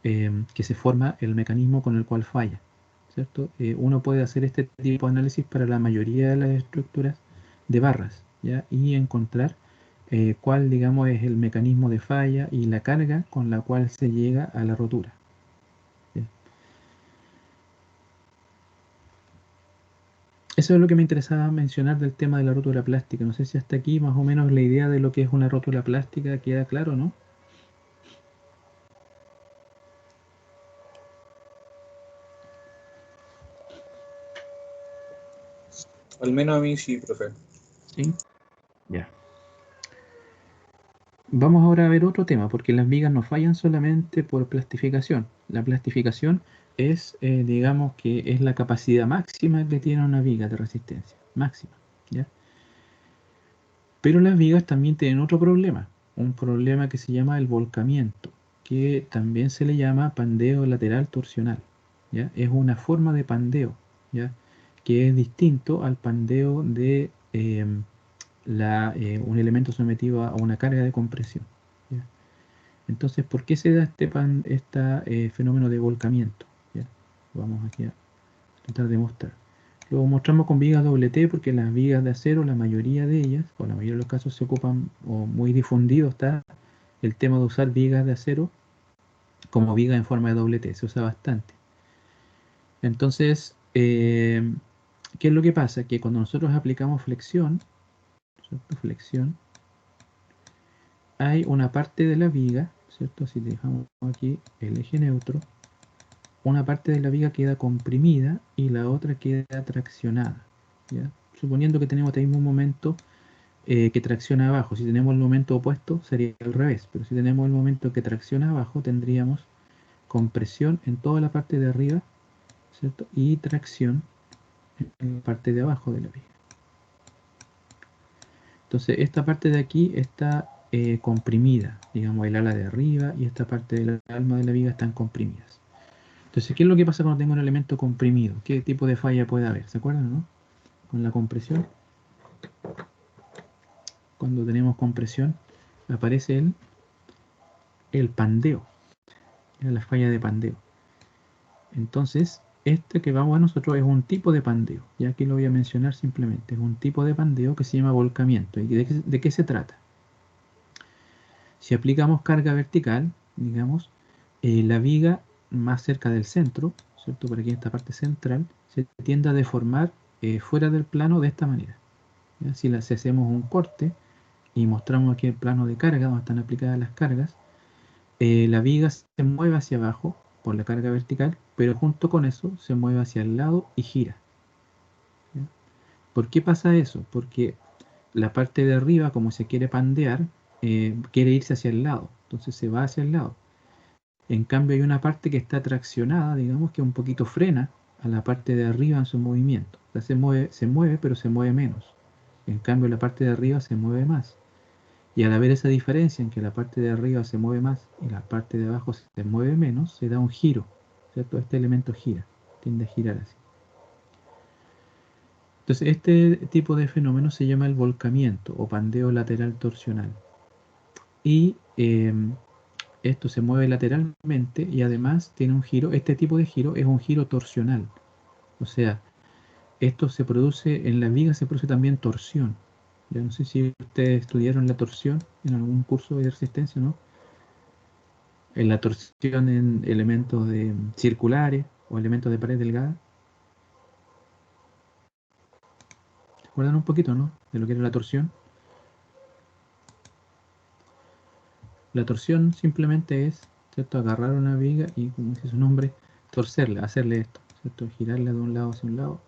que se forma el mecanismo con el cual falla, ¿cierto? Uno puede hacer este tipo de análisis para la mayoría de las estructuras de barras, ¿ya? Y encontrar cuál, digamos, es el mecanismo de falla y la carga con la cual se llega a la rotura. ¿Ya? Eso es lo que me interesaba mencionar del tema de la rótula plástica. No sé si hasta aquí más o menos la idea de lo que es una rótula plástica queda claro, ¿no? Al menos a mí sí, profe. Sí. Ya. Vamos ahora a ver otro tema, porque las vigas no fallan solamente por plastificación. La plastificación es, digamos que es la capacidad máxima que tiene una viga de resistencia, máxima, ¿ya? Pero las vigas también tienen otro problema, un problema que se llama el volcamiento, que también se le llama pandeo lateral torsional, ¿ya? Es una forma de pandeo, ¿ya? Que es distinto al pandeo de un elemento sometido a una carga de compresión, ¿ya? Entonces, ¿por qué se da este fenómeno de volcamiento? ¿Ya? Vamos aquí a tratar de mostrar. Lo mostramos con vigas doble T porque las vigas de acero, la mayoría de ellas, o la mayoría de los casos se ocupan, o muy difundido está el tema de usar vigas de acero como vigas en forma de doble T, se usa bastante. Entonces, ¿qué es lo que pasa? Que cuando nosotros aplicamos flexión, ¿cierto? Flexión, hay una parte de la viga, ¿cierto? Si dejamos aquí el eje neutro, una parte de la viga queda comprimida y la otra queda traccionada, ¿ya? Suponiendo que tenemos este mismo momento que tracciona abajo. Si tenemos el momento opuesto sería al revés, pero si tenemos el momento que tracciona abajo tendríamos compresión en toda la parte de arriba, ¿cierto? Y tracción en la parte de abajo de la viga. Entonces esta parte de aquí está comprimida, digamos el ala de arriba y esta parte del alma de la viga están comprimidas. Entonces, ¿qué es lo que pasa cuando tengo un elemento comprimido? ¿Qué tipo de falla puede haber? ¿Se acuerdan, no? Con la compresión. Cuando tenemos compresión, aparece el pandeo, la falla de pandeo. Entonces, este que vamos a nosotros es un tipo de pandeo. Y aquí lo voy a mencionar simplemente. Es un tipo de pandeo que se llama volcamiento. ¿Y de qué se trata? Si aplicamos carga vertical, digamos, la viga más cerca del centro, ¿cierto? Por aquí en esta parte central, se tiende a deformar fuera del plano de esta manera. ¿Ya? Si hacemos un corte y mostramos aquí el plano de carga, donde están aplicadas las cargas, la viga se mueve hacia abajo por la carga vertical, pero junto con eso se mueve hacia el lado y gira. ¿Ya? ¿Por qué pasa eso? Porque la parte de arriba, como se quiere pandear, quiere irse hacia el lado, entonces se va hacia el lado. En cambio hay una parte que está traccionada, digamos que un poquito frena a la parte de arriba en su movimiento. O sea, se mueve, pero se mueve menos. En cambio, la parte de arriba se mueve más. Y al haber esa diferencia en que la parte de arriba se mueve más y la parte de abajo se mueve menos, se da un giro, ¿cierto? Este elemento gira, tiende a girar así. Entonces, este tipo de fenómeno se llama el volcamiento o pandeo lateral torsional. Y esto se mueve lateralmente y además tiene un giro. Este tipo de giro es un giro torsional. O sea, esto se produce, en la viga se produce también torsión. Ya no sé si ustedes estudiaron la torsión en algún curso de resistencia, ¿no? En la torsión en elementos circulares o elementos de pared delgada. ¿Se acuerdan un poquito, no? De lo que era la torsión. La torsión simplemente es, ¿cierto? Agarrar una viga y, como dice su nombre, torcerla, hacerle esto, ¿cierto? Girarla de un lado hacia un lado,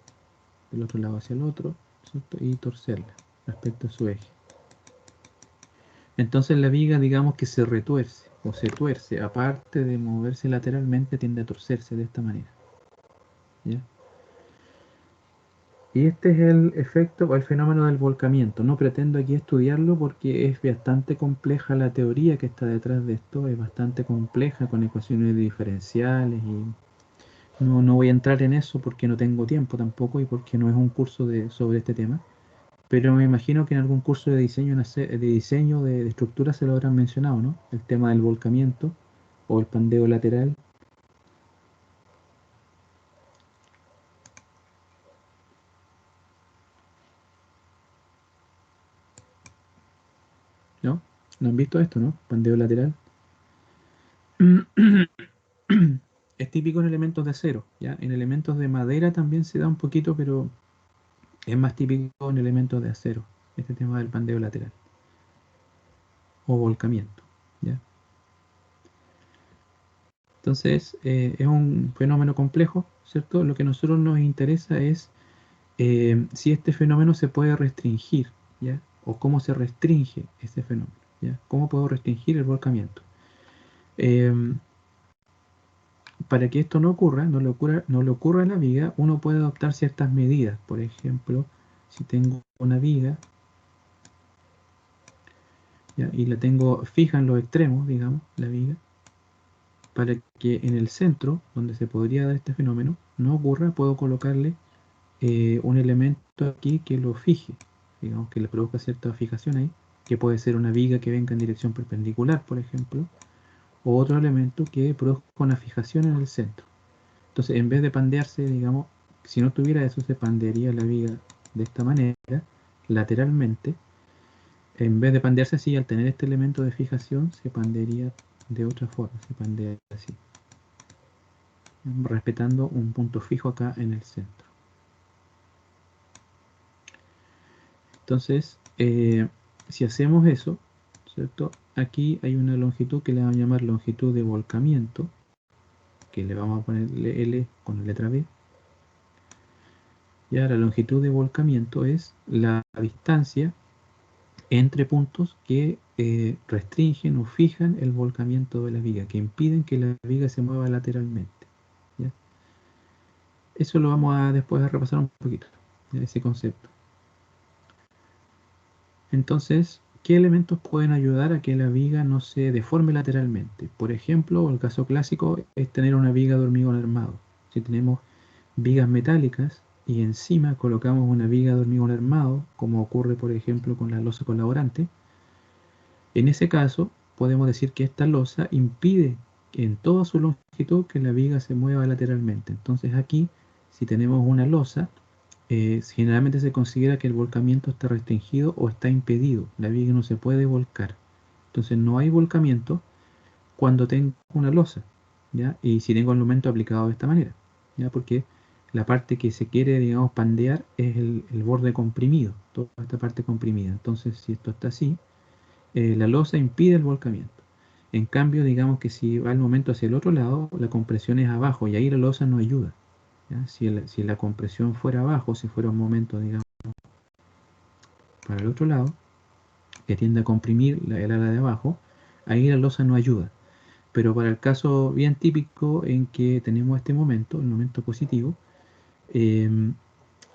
del otro lado hacia el otro, ¿cierto? Y torcerla respecto a su eje. Entonces la viga, digamos que se retuerce o se tuerce, aparte de moverse lateralmente, tiende a torcerse de esta manera. ¿Ya? Y este es el efecto o el fenómeno del volcamiento. No pretendo aquí estudiarlo porque es bastante compleja la teoría que está detrás de esto, es bastante compleja con ecuaciones diferenciales y no voy a entrar en eso porque no tengo tiempo tampoco y porque no es un curso sobre este tema. Pero me imagino que en algún curso de diseño de estructura se lo habrán mencionado, ¿no? El tema del volcamiento o el pandeo lateral. ¿No? ¿No han visto esto, no? Pandeo lateral. Es típico en elementos de acero, ¿ya? En elementos de madera también se da un poquito, pero es más típico en elementos de acero, este tema del pandeo lateral o volcamiento, ¿ya? Entonces, es un fenómeno complejo, ¿cierto? Lo que a nosotros nos interesa es si este fenómeno se puede restringir, ¿ya? O cómo se restringe este fenómeno, ¿ya? ¿Cómo puedo restringir el volcamiento? Para que esto no le ocurra a la viga, uno puede adoptar ciertas medidas. Por ejemplo, si tengo una viga, ¿ya? Y la tengo fija en los extremos, digamos, la viga, para que en el centro, donde se podría dar este fenómeno, no ocurra, puedo colocarle un elemento aquí que lo fije, digamos, que le produzca cierta fijación ahí, que puede ser una viga que venga en dirección perpendicular, por ejemplo, o otro elemento que produzca una fijación en el centro. Entonces, en vez de pandearse, digamos, si no tuviera eso, se pandearía la viga de esta manera, lateralmente. En vez de pandearse así, al tener este elemento de fijación, se pandearía de otra forma, se pandea así, respetando un punto fijo acá en el centro. Entonces, si hacemos eso, ¿cierto? Aquí hay una longitud que le vamos a llamar longitud de volcamiento, que le vamos a ponerle L con la letra B. Ya la longitud de volcamiento es la distancia entre puntos que restringen o fijan el volcamiento de la viga, que impiden que la viga se mueva lateralmente. ¿Ya? Eso lo vamos a después a repasar un poquito, ¿ya? Ese concepto. Entonces, ¿qué elementos pueden ayudar a que la viga no se deforme lateralmente? Por ejemplo, el caso clásico es tener una viga de hormigón armado. Si tenemos vigas metálicas y encima colocamos una viga de hormigón armado, como ocurre por ejemplo con la losa colaborante, en ese caso podemos decir que esta losa impide en toda su longitud que la viga se mueva lateralmente. Entonces aquí, si tenemos una losa, generalmente se considera que el volcamiento está restringido o está impedido. La viga no se puede volcar. Entonces no hay volcamiento cuando tengo una losa, ¿ya? Y si tengo el momento aplicado de esta manera, ¿ya? Porque la parte que se quiere, digamos, pandear es el borde comprimido, toda esta parte comprimida. Entonces, si esto está así, la losa impide el volcamiento. En cambio, digamos que si va el momento hacia el otro lado, la compresión es abajo y ahí la losa no ayuda, ¿ya? Si la compresión fuera abajo, si fuera un momento, digamos, para el otro lado, que tiende a comprimir el ala de abajo, ahí la losa no ayuda. Pero para el caso bien típico en que tenemos este momento, el momento positivo,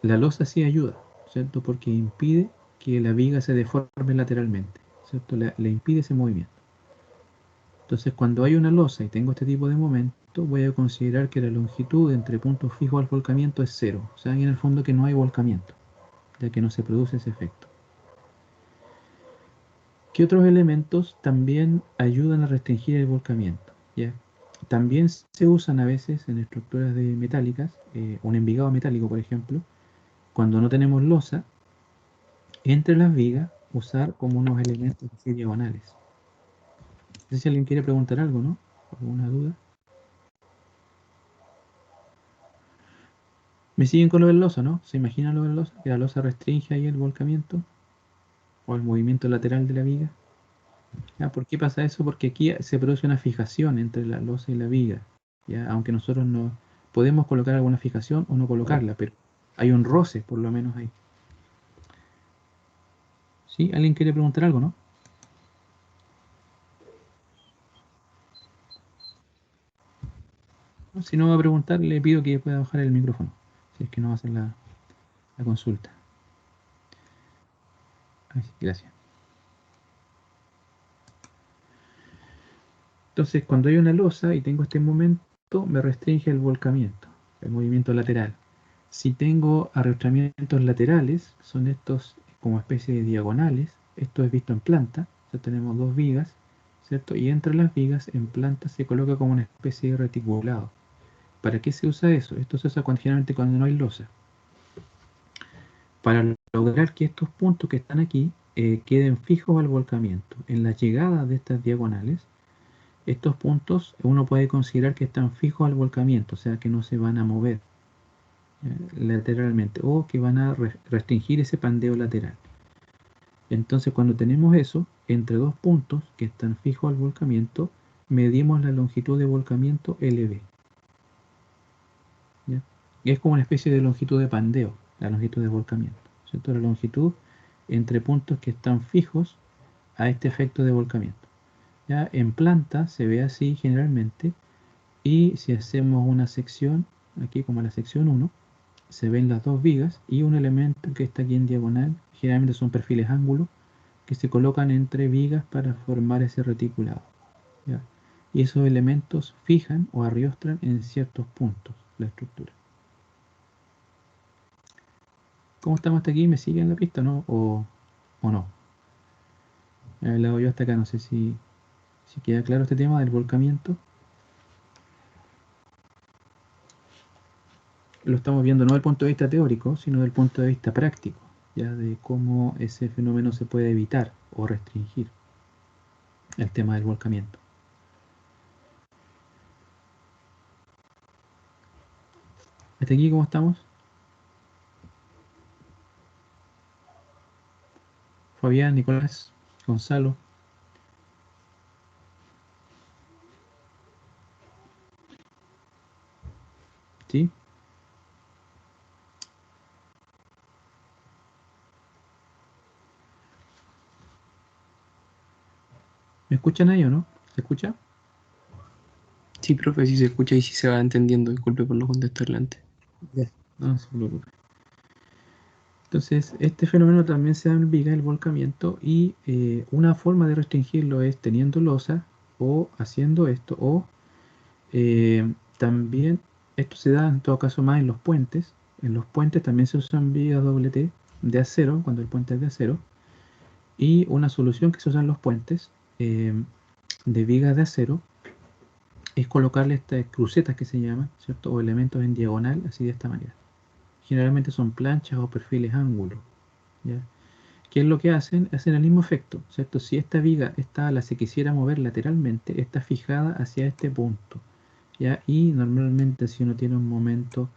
la losa sí ayuda, ¿cierto? Porque impide que la viga se deforme lateralmente, ¿cierto? Le impide ese movimiento. Entonces, cuando hay una losa y tengo este tipo de momento, voy a considerar que la longitud entre puntos fijos al volcamiento es 0. O sea, en el fondo que no hay volcamiento, ya que no se produce ese efecto. ¿Qué otros elementos también ayudan a restringir el volcamiento? ¿Ya? También se usan a veces en estructuras metálicas, un envigado metálico, por ejemplo, cuando no tenemos losa, entre las vigas, usar como unos elementos así diagonales. No sé si alguien quiere preguntar algo, ¿no? ¿Alguna duda? ¿Me siguen con lo del losa, no? ¿Se imaginan lo del losa? Que la losa restringe ahí el volcamiento o el movimiento lateral de la viga. ¿Ya? ¿Por qué pasa eso? Porque aquí se produce una fijación entre la losa y la viga. ¿Ya? Aunque nosotros no podemos colocar alguna fijación o no colocarla, pero hay un roce por lo menos ahí. ¿Sí? ¿Alguien quiere preguntar algo, no? No, si no va a preguntar, le pido que pueda bajar el micrófono, si es que no va a hacer la consulta. Ay, sí, gracias. Entonces, cuando hay una losa y tengo este momento, me restringe el volcamiento, el movimiento lateral. Si tengo arrastramientos laterales, son estos como especie de diagonales, esto es visto en planta, ya tenemos dos vigas, ¿cierto? Y entre las vigas en planta se coloca como una especie de reticulado. ¿Para qué se usa eso? Esto se usa generalmente cuando no hay losa. Para lograr que estos puntos que están aquí queden fijos al volcamiento. En la llegada de estas diagonales, estos puntos uno puede considerar que están fijos al volcamiento, o sea que no se van a mover lateralmente o que van a restringir ese pandeo lateral. Entonces cuando tenemos eso, entre dos puntos que están fijos al volcamiento, medimos la longitud de volcamiento LB. ¿Ya? Y es como una especie de longitud de pandeo, la longitud de volcamiento, ¿cierto? La longitud entre puntos que están fijos a este efecto de volcamiento. ¿Ya? En planta se ve así generalmente, y si hacemos una sección, aquí como la sección 1, se ven las dos vigas y un elemento que está aquí en diagonal, generalmente son perfiles ángulos, que se colocan entre vigas para formar ese reticulado. ¿Ya? Y esos elementos fijan o arriostran en ciertos puntos la estructura. ¿Cómo estamos hasta aquí? ¿Me siguen la pista, no? ¿O no? He hablado yo hasta acá, no sé si queda claro este tema del volcamiento. Lo estamos viendo no desde el punto de vista teórico, sino desde el punto de vista práctico, ya de cómo ese fenómeno se puede evitar o restringir, el tema del volcamiento. ¿Hasta aquí cómo estamos? Fabián, Nicolás, Gonzalo. ¿Sí? ¿Me escuchan ahí o no? ¿Se escucha? Sí, profe, sí se escucha y sí se va entendiendo. Disculpe por no contestarle antes. Ya. No se preocupe. Entonces, este fenómeno también se da en viga, el volcamiento, y una forma de restringirlo es teniendo losa o haciendo esto, o también esto se da en todo caso más en los puentes. En los puentes también se usan vigas doble T de acero, cuando el puente es de acero, y una solución que se usa en los puentes de vigas de acero es colocarle estas crucetas que se llaman, ¿cierto? O elementos en diagonal, así de esta manera. Generalmente son planchas o perfiles ángulos, ¿ya? ¿Qué es lo que hacen? Hacen el mismo efecto, ¿cierto? Si esta viga, esta ala se quisiera mover lateralmente, está fijada hacia este punto, ¿ya? Y normalmente si uno tiene un momento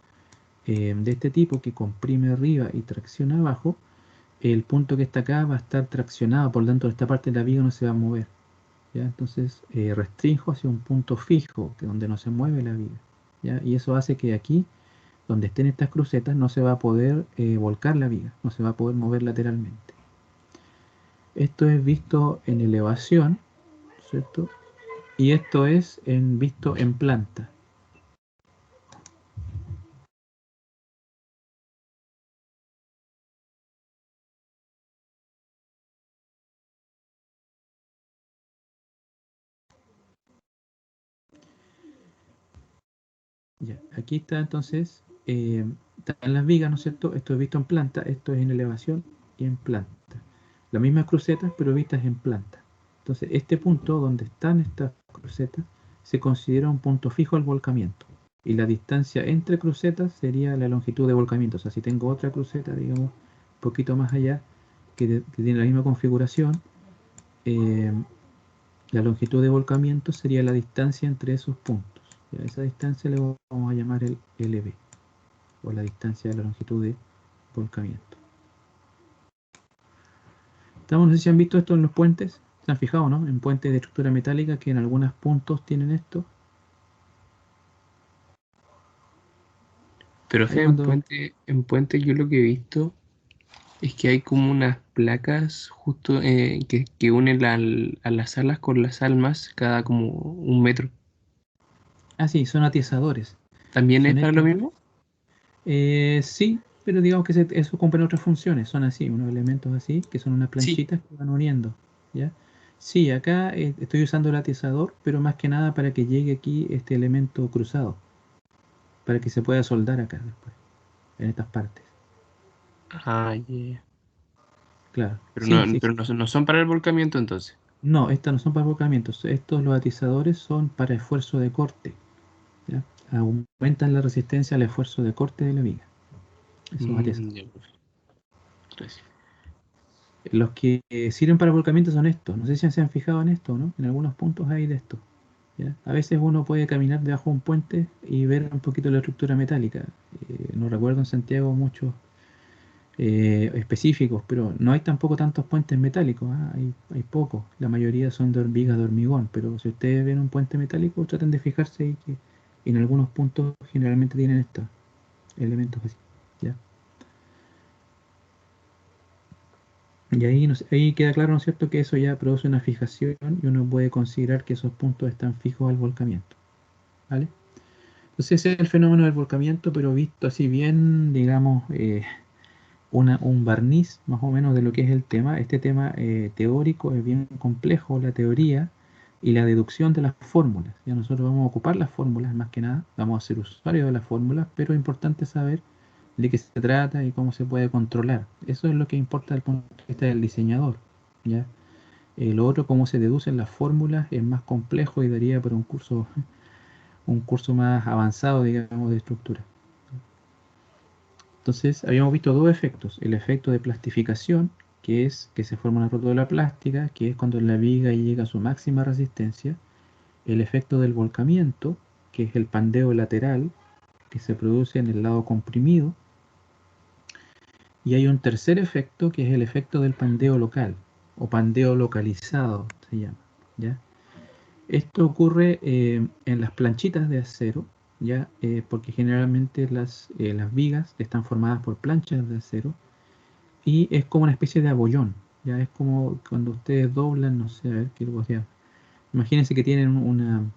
de este tipo que comprime arriba y tracciona abajo, el punto que está acá va a estar traccionado, por lo tanto esta parte de la viga no se va a mover, ¿ya? Entonces restringo hacia un punto fijo, que donde no se mueve la viga, ¿ya? Y eso hace que aquí, donde estén estas crucetas, no se va a poder volcar la viga, no se va a poder mover lateralmente. Esto es visto en elevación, ¿cierto? Y esto es visto en planta. Ya, aquí está entonces, están las vigas, ¿no es cierto? Esto es visto en planta, esto es en elevación y en planta. Las mismas crucetas, pero vistas en planta. Entonces, este punto donde están estas crucetas se considera un punto fijo al volcamiento. Y la distancia entre crucetas sería la longitud de volcamiento. O sea, si tengo otra cruceta, digamos, un poquito más allá, que tiene la misma configuración, eh, la longitud de volcamiento sería la distancia entre esos puntos. Y a esa distancia le vamos a llamar el LB, o la distancia de la longitud de volcamiento. No sé si han visto esto en los puentes. Se han fijado, ¿no? En puentes de estructura metálica que en algunos puntos tienen esto. Pero Ahí cuando... en puente yo lo que he visto es que hay como unas placas justo que unen a las alas con las almas cada como 1 metro. Ah, sí, son atiesadores. ¿También es Son para lo estos... mismo? Sí, pero digamos que eso cumple otras funciones. Son así, unos elementos así, que son unas Sí. planchitas que van uniendo. ¿Ya? Sí, acá estoy usando el atiesador, pero más que nada para que llegue aquí este elemento cruzado. Para que se pueda soldar acá después, en estas partes. Ah, yeah. Claro. Pero Sí, sí, pero no son para el volcamiento entonces. no, estas no son para volcamientos. Estos, los atizadores, son para esfuerzo de corte. ¿Ya? Aumentan la resistencia al esfuerzo de corte de la viga. Esos atizadores. Ya, profe. Gracias. Los que sirven para volcamiento son estos. No sé si se han fijado en esto, ¿no? En algunos puntos hay de esto. ¿Ya? A veces uno puede caminar debajo de un puente y ver un poquito la estructura metálica. No recuerdo en Santiago muchos específicos, pero no hay tampoco tantos puentes metálicos. Hay pocos. La mayoría son de vigas de hormigón, pero si ustedes ven un puente metálico, traten de fijarse ahí que en algunos puntos generalmente tienen estos elementos así. ¿Ya? Y ahí, ahí queda claro, ¿no es cierto?, que eso ya produce una fijación y uno puede considerar que esos puntos están fijos al volcamiento. ¿Vale? Entonces ese es el fenómeno del volcamiento, pero visto así bien, digamos, un barniz más o menos de lo que es el tema. Este tema teórico es bien complejo, la teoría y la deducción de las fórmulas. Ya nosotros vamos a ocupar las fórmulas más que nada, vamos a ser usuarios de las fórmulas, pero es importante saber de qué se trata y cómo se puede controlar. Eso es lo que importa desde el punto de vista del diseñador. ¿Ya? Lo otro, cómo se deducen las fórmulas, es más complejo y daría para un curso más avanzado, digamos, de estructura. Entonces, habíamos visto dos efectos. El efecto de plastificación, que es que se forma una rótula plástica, que es cuando la viga llega a su máxima resistencia. El efecto del volcamiento, que es el pandeo lateral, que se produce en el lado comprimido. Y hay un tercer efecto, que es el efecto del pandeo local, o pandeo localizado, se llama. ¿Ya? Esto ocurre en las planchitas de acero, ¿ya? Porque generalmente las vigas están formadas por planchas de acero y es como una especie de abollón, ya es como cuando ustedes doblan, no sé, a ver qué lo decía. Imagínense que tienen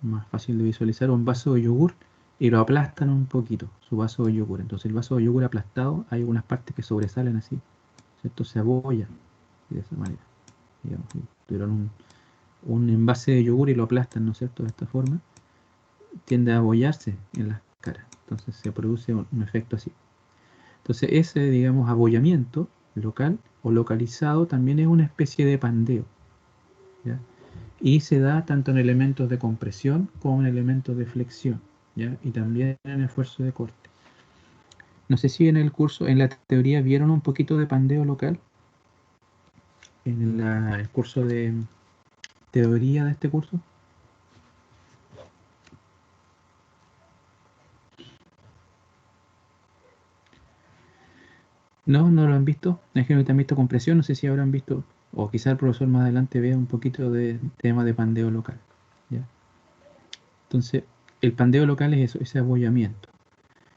más fácil de visualizar, un vaso de yogur y lo aplastan un poquito, su vaso de yogur. Entonces el vaso de yogur aplastado, hay algunas partes que sobresalen así, ¿cierto? Se abolla de esa manera, digamos. Tuvieron un envase de yogur y lo aplastan, ¿no es cierto?, de esta forma, tiende a abollarse en las caras. Entonces se produce un efecto así. Entonces ese, digamos, abollamiento local o localizado también es una especie de pandeo. ¿Ya? Y se da tanto en elementos de compresión como en elementos de flexión, ¿ya? Y también en esfuerzo de corte. No sé si en el curso, en la teoría, vieron un poquito de pandeo local en el curso de teoría de este curso. No, no lo han visto. Es que no han visto compresión, no sé si habrán visto, o quizá el profesor más adelante vea un poquito de tema de pandeo local. ¿Ya? Entonces, el pandeo local es eso, ese abollamiento.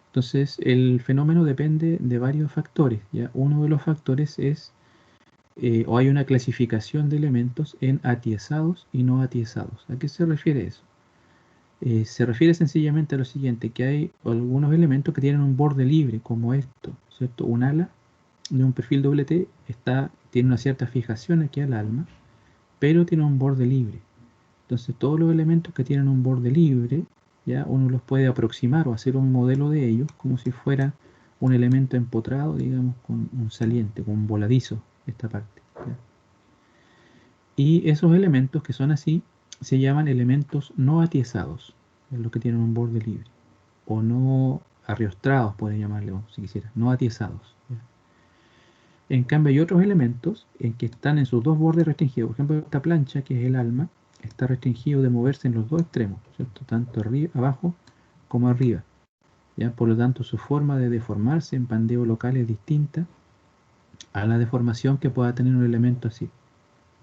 Entonces, el fenómeno depende de varios factores. ¿Ya? Uno de los factores es, o hay una clasificación de elementos en atiesados y no atiesados. ¿A qué se refiere eso? Se refiere sencillamente a lo siguiente, que hay algunos elementos que tienen un borde libre, como esto, ¿cierto? Un ala de un perfil doble T tiene una cierta fijación aquí al alma, pero tiene un borde libre. Entonces todos los elementos que tienen un borde libre ¿ya? Uno los puede aproximar o hacer un modelo de ellos como si fuera un elemento empotrado, digamos, con un saliente, con un voladizo, esta parte, ¿ya? Y esos elementos que son así se llaman elementos no atiesados, es lo que tienen un borde libre, o no arriostrados, pueden llamarle, si quisiera, no atiesados, ¿ya? En cambio, hay otros elementos en que están en sus dos bordes restringidos. Por ejemplo, esta plancha, que es el alma, está restringido de moverse en los dos extremos, ¿cierto? Tanto arriba, abajo como arriba, ¿ya? Por lo tanto, su forma de deformarse en pandeo local es distinta a la deformación que pueda tener un elemento así,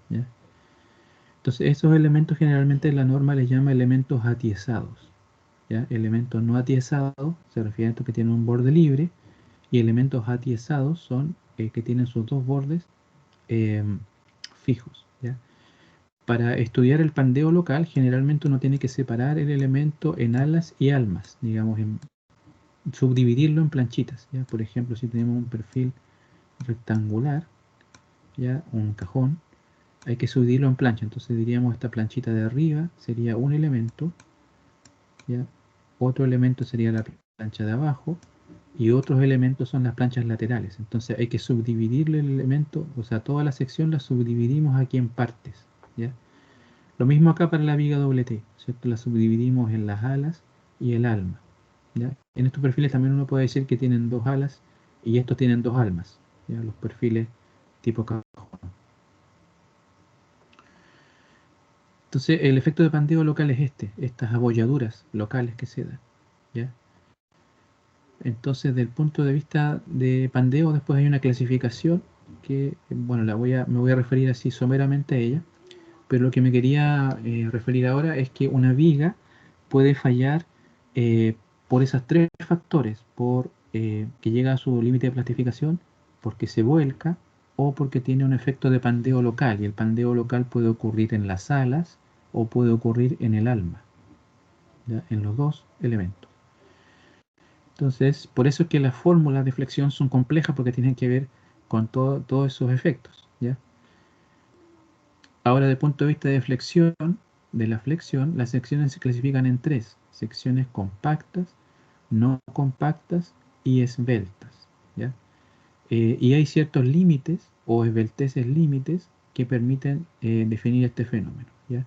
¿ya? Entonces, esos elementos generalmente la norma les llama elementos atiesados, ¿ya? Elementos no atiesados se refiere a estos que tienen un borde libre, y elementos atiesados son que tienen sus dos bordes fijos, ¿ya? Para estudiar el pandeo local, generalmente uno tiene que separar el elemento en alas y almas, digamos, subdividirlo en planchitas, ¿ya? Por ejemplo, si tenemos un perfil rectangular, ¿ya? Un cajón, hay que subdividirlo en plancha. Entonces diríamos esta planchita de arriba sería un elemento, ¿ya? Otro elemento sería la plancha de abajo, y otros elementos son las planchas laterales. Entonces hay que subdividirle el elemento, o sea, toda la sección la subdividimos aquí en partes, ¿ya? Lo mismo acá para la viga doble T, ¿cierto? La subdividimos en las alas y el alma, ¿ya? En estos perfiles también uno puede decir que tienen dos alas y estos tienen dos almas, ¿ya? Los perfiles tipo cajón. Entonces el efecto de pandeo local es estas abolladuras locales que se dan, ¿ya? Entonces, desde el punto de vista de pandeo, después hay una clasificación que, bueno, me voy a referir así someramente a ella, pero lo que me quería referir ahora es que una viga puede fallar por esos tres factores, por que llega a su límite de plastificación, porque se vuelca o porque tiene un efecto de pandeo local, y el pandeo local puede ocurrir en las alas o puede ocurrir en el alma, ¿ya? En los dos elementos. Entonces, por eso es que las fórmulas de flexión son complejas, porque tienen que ver con todos esos efectos, ¿ya? Ahora, desde el punto de vista de flexión, las secciones se clasifican en tres: secciones compactas, no compactas y esbeltas, ¿ya? Y hay ciertos límites o esbelteces límites que permiten definir este fenómeno, ¿ya?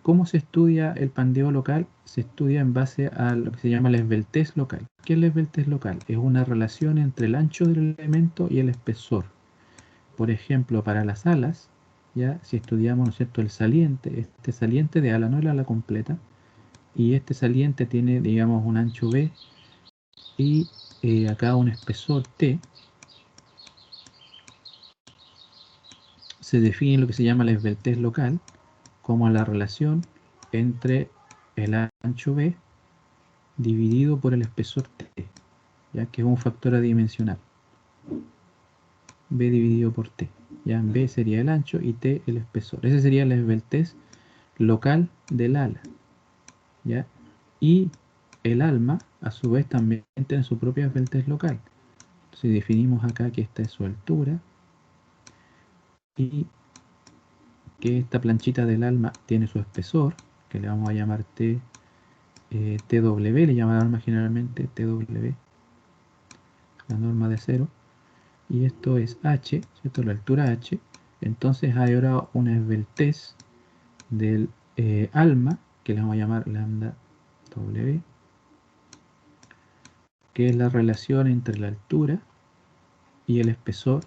¿Cómo se estudia el pandeo local? Se estudia en base a lo que se llama la esbeltez local. ¿Qué es la esbeltez local? Es una relación entre el ancho del elemento y el espesor. Por ejemplo, para las alas, ya si estudiamos, ¿no es cierto?, el saliente, este saliente de ala, no el ala completa, y este saliente tiene, digamos, un ancho B y acá un espesor T, se define lo que se llama la esbeltez local como la relación entre el ancho B dividido por el espesor T, ya que es un factor adimensional. B dividido por T. Ya B sería el ancho y T el espesor. Esa sería la esbeltez local del ala, ¿ya? Y el alma, a su vez, también tiene su propia esbeltez local. Entonces definimos acá que esta es su altura y que esta planchita del alma tiene su espesor, que le vamos a llamar TW, le llama la norma generalmente TW, la norma de acero, y esto es H, ¿cierto? La altura H. Entonces hay ahora una esbeltez del alma, que le vamos a llamar lambda W, que es la relación entre la altura y el espesor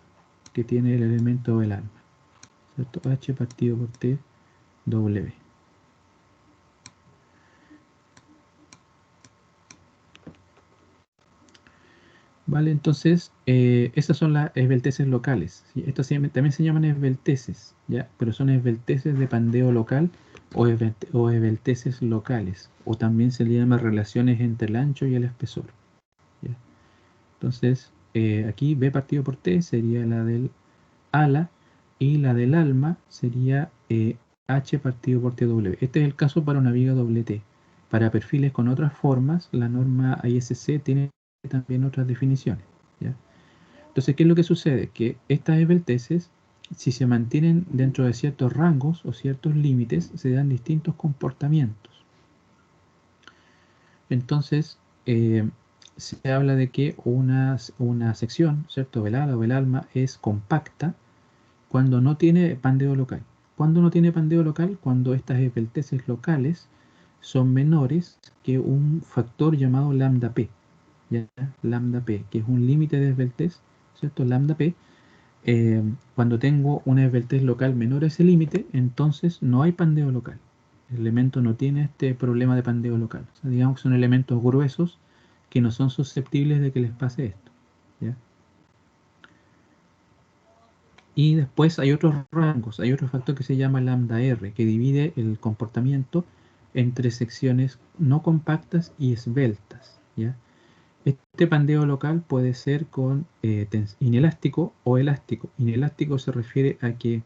que tiene el elemento del alma, ¿cierto? H partido por T, W. Vale, entonces esas son las esbelteces locales, ¿sí? Estas también se llaman esbelteces, ¿ya? Pero son esbelteces de pandeo local o esbelteces locales, o también se le llama relaciones entre el ancho y el espesor, ¿ya? Entonces aquí B partido por T sería la del ala, y la del alma sería H partido por TW. Este es el caso para una viga doble T. Para perfiles con otras formas, la norma ISC tiene también otras definiciones, ¿ya? Entonces, ¿qué es lo que sucede? Que estas esbelteces, si se mantienen dentro de ciertos rangos o ciertos límites, se dan distintos comportamientos. Entonces, se habla de que una sección, ¿cierto? Velada o velalma es compacta cuando no tiene pandeo local. ¿Cuándo no tiene pandeo local? Cuando estas esbelteces locales son menores que un factor llamado lambda p, ¿ya? Lambda p, que es un límite de esbeltez, ¿cierto? Lambda p. Cuando tengo una esbeltez local menor a ese límite, entonces no hay pandeo local. El elemento no tiene este problema de pandeo local. O sea, digamos que son elementos gruesos que no son susceptibles de que les pase esto, ¿ya? Y después hay otros rangos, hay otro factor que se llama lambda R, que divide el comportamiento entre secciones no compactas y esbeltas, ¿ya? Este pandeo local puede ser con inelástico o elástico. Inelástico se refiere a que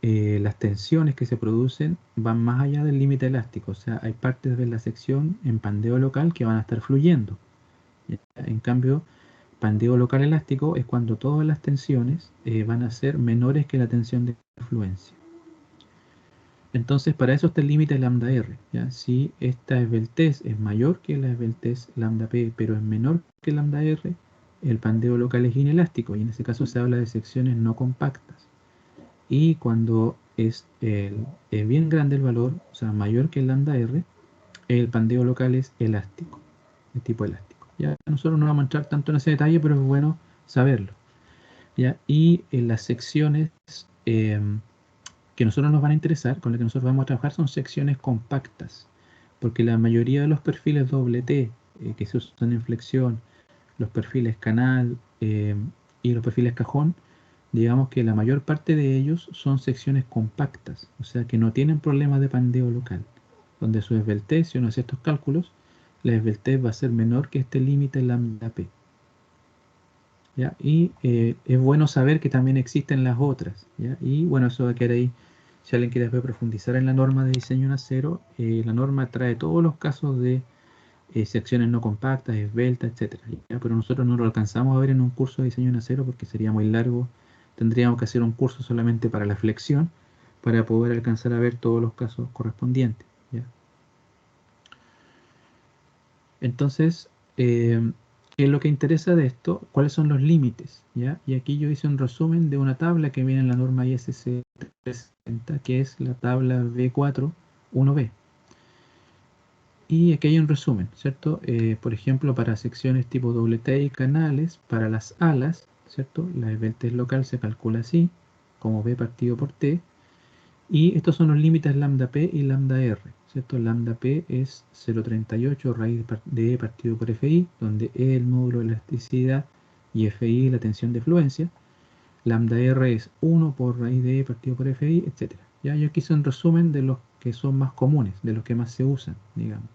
las tensiones que se producen van más allá del límite elástico, o sea, hay partes de la sección en pandeo local que van a estar fluyendo, ¿ya? En cambio, pandeo local elástico es cuando todas las tensiones van a ser menores que la tensión de fluencia. Entonces, para eso está el límite lambda R, ¿ya? Si esta esbeltez es mayor que la esbeltez lambda P, pero es menor que lambda R, el pandeo local es inelástico, y en ese caso se habla de secciones no compactas. Y cuando es bien grande el valor, o sea, mayor que el lambda R, el pandeo local es elástico, de tipo elástico. Ya nosotros no vamos a entrar tanto en ese detalle, pero es bueno saberlo, ¿ya? Y en las secciones que nosotros nos van a interesar, con las que nosotros vamos a trabajar, son secciones compactas, porque la mayoría de los perfiles doble T que se usan en flexión, los perfiles canal y los perfiles cajón, digamos que la mayor parte de ellos son secciones compactas, o sea que no tienen problemas de pandeo local, donde su esbeltez, si uno hace estos cálculos, la esbeltez va a ser menor que este límite lambda P, ¿ya? Y es bueno saber que también existen las otras, ¿ya? Y bueno, eso va a quedar ahí. Si alguien quiere después profundizar en la norma de diseño en acero, la norma trae todos los casos de secciones no compactas, esbeltas, etcétera, ¿ya? Pero nosotros no lo alcanzamos a ver en un curso de diseño en acero porque sería muy largo. Tendríamos que hacer un curso solamente para la flexión para poder alcanzar a ver todos los casos correspondientes, ¿ya? Entonces, ¿qué es lo que interesa de esto? ¿Cuáles son los límites? ¿Ya? Y aquí yo hice un resumen de una tabla que viene en la norma ISC 360, que es la tabla B4-1B. Y aquí hay un resumen, ¿cierto? Por ejemplo, para secciones tipo T y canales, para las alas, ¿cierto? La esbeltez local se calcula así, como B partido por T. Y estos son los límites lambda P y lambda R, ¿cierto? Lambda P es 0,38 raíz de E partido por FI, donde E es el módulo de elasticidad y FI la tensión de fluencia. Lambda R es 1 por raíz de E partido por FI, etc. Ya, yo aquí hice un resumen de los que son más comunes, de los que más se usan, digamos,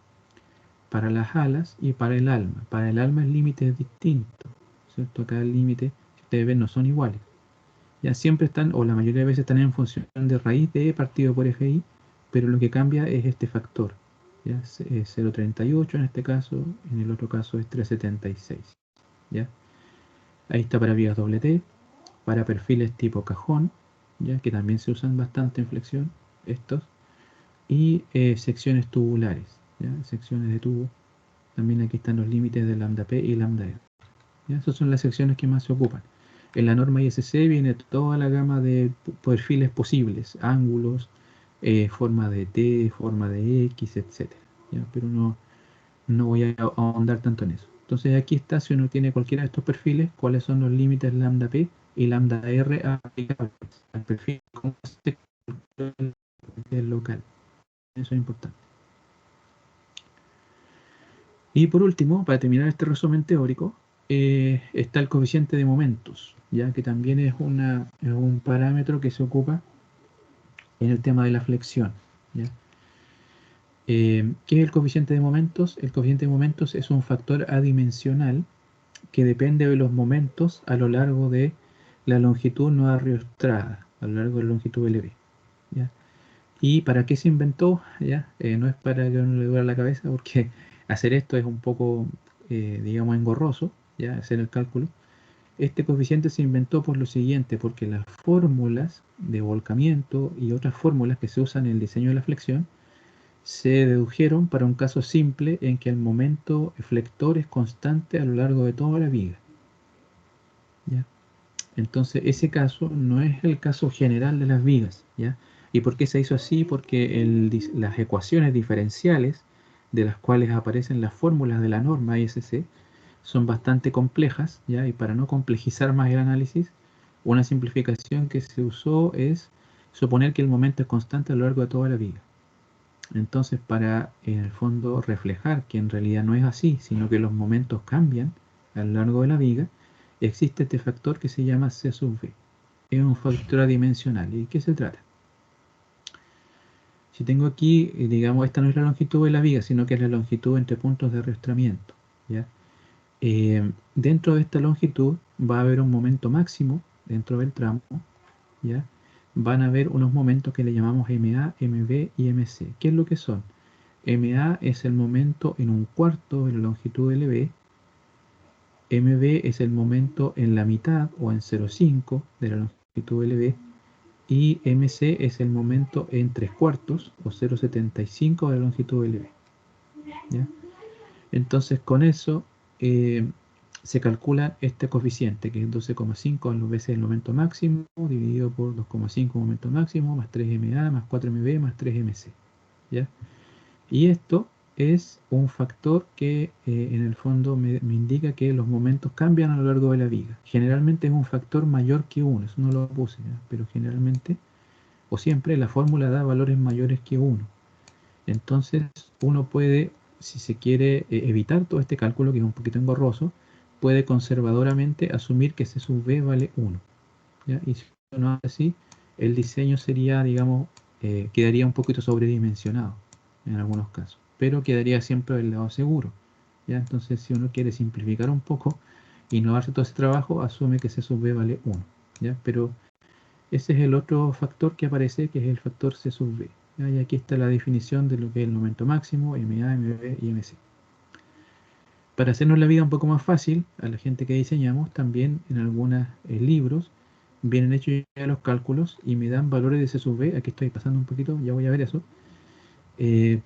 para las alas y para el alma. Para el alma el límite es distinto, ¿cierto? Acá el límite, si ustedes ven, no son iguales. Ya siempre están, o la mayoría de veces están en función de raíz de E partido por FI, pero lo que cambia es este factor. ¿Ya? Es 0,38 en este caso, en el otro caso es 3,76. ¿Ya? Ahí está para vías doble T, para perfiles tipo cajón, ¿ya? Que también se usan bastante en flexión, estos, y secciones tubulares, ¿ya? Secciones de tubo. También aquí están los límites de lambda P y lambda R. ¿Ya? Esas son las secciones que más se ocupan. En la norma ISC viene toda la gama de perfiles posibles, ángulos, forma de T, forma de X, etc. ¿Ya? Pero no voy a ahondar tanto en eso. Entonces aquí está, si uno tiene cualquiera de estos perfiles, cuáles son los límites lambda P y lambda R aplicables al perfil como el local. Eso es importante. Y por último, para terminar este resumen teórico, está el coeficiente de momentos, ya que también es un parámetro que se ocupa en el tema de la flexión, ¿ya? ¿Qué es el coeficiente de momentos? El coeficiente de momentos es un factor adimensional que depende de los momentos a lo largo de la longitud no arriostrada, a lo largo de la longitud LB, ¿ya? ¿Y para qué se inventó? ¿Ya? No es para que uno le duela la cabeza, porque hacer esto es un poco, digamos, engorroso, ¿ya? Hacer el cálculo. Este coeficiente se inventó por lo siguiente, porque las fórmulas de volcamiento y otras fórmulas que se usan en el diseño de la flexión se dedujeron para un caso simple en que el momento flector es constante a lo largo de toda la viga. ¿Ya? Entonces, ese caso no es el caso general de las vigas, ¿ya? ¿Y por qué se hizo así? Porque las ecuaciones diferenciales, de las cuales aparecen las fórmulas de la norma ISC, son bastante complejas, ¿ya? Y para no complejizar más el análisis, una simplificación que se usó es suponer que el momento es constante a lo largo de toda la viga. Entonces, para en el fondo reflejar que en realidad no es así, sino que los momentos cambian a lo largo de la viga, existe este factor que se llama C sub V. Es un factor adimensional. ¿Y de qué se trata? Si tengo aquí, digamos, esta no es la longitud de la viga, sino que es la longitud entre puntos de arrastramiento, ¿ya? Dentro de esta longitud va a haber un momento máximo dentro del tramo, ¿ya? Van a haber unos momentos que le llamamos MA, MB y MC. ¿Qué es lo que son? MA es el momento en un cuarto de la longitud LB, MB es el momento en la mitad o en 0,5 de la longitud LB, y MC es el momento en 3/4 o 0,75 de la longitud LB. ¿Ya? Entonces con eso se calcula este coeficiente, que es 12,5 veces el momento máximo, dividido por 2,5 momento máximo, más 3MA, más 4MB, más 3MC. ¿Ya? Y esto es un factor que en el fondo me indica que los momentos cambian a lo largo de la viga. Generalmente es un factor mayor que 1, eso no lo puse, ¿ya? Pero generalmente, o siempre, la fórmula da valores mayores que 1. Entonces uno puede, si se quiere evitar todo este cálculo, que es un poquito engorroso, puede conservadoramente asumir que C sub V vale 1. ¿Ya? Y si uno hace así, el diseño sería, digamos, quedaría un poquito sobredimensionado en algunos casos, pero quedaría siempre del lado seguro. ¿Ya? Entonces, si uno quiere simplificar un poco y no hacer todo ese trabajo, asume que C sub V vale 1. ¿Ya? Pero ese es el otro factor que aparece, que es el factor C sub V. ¿Ya? Y aquí está la definición de lo que es el momento máximo, MA, MB y MC. Para hacernos la vida un poco más fácil, a la gente que diseñamos, también en algunos libros vienen hechos ya los cálculos y me dan valores de C sub V. Aquí estoy pasando un poquito, ya voy a ver eso.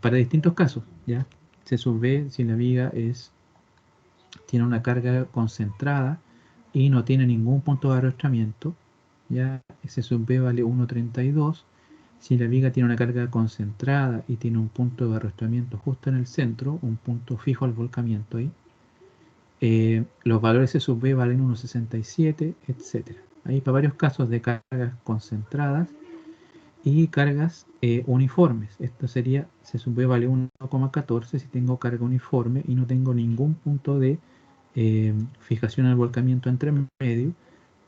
Para distintos casos, ¿ya? C sub V, si la viga tiene una carga concentrada y no tiene ningún punto de arrastramiento, ya C sub V vale 1,32. Si la viga tiene una carga concentrada y tiene un punto de arrastramiento justo en el centro, un punto fijo al volcamiento ahí, los valores C sub V valen 1,67, etc. Hay para varios casos de cargas concentradas y cargas uniformes. Esto sería, C sub V vale 1,14 si tengo carga uniforme y no tengo ningún punto de fijación al volcamiento entre medio,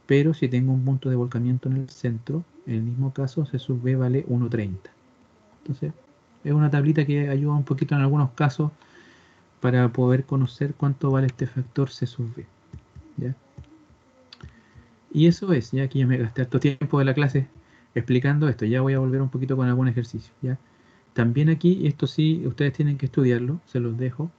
pero si tengo un punto de volcamiento en el centro, en el mismo caso C sub V vale 1,30. Entonces, es una tablita que ayuda un poquito en algunos casos para poder conocer cuánto vale este factor C sub V. ¿Ya? Y eso es, ya aquí ya me gasté harto tiempo de la clase explicando esto, ya voy a volver un poquito con algún ejercicio. ¿Ya? También aquí, esto sí, ustedes tienen que estudiarlo, se los dejo.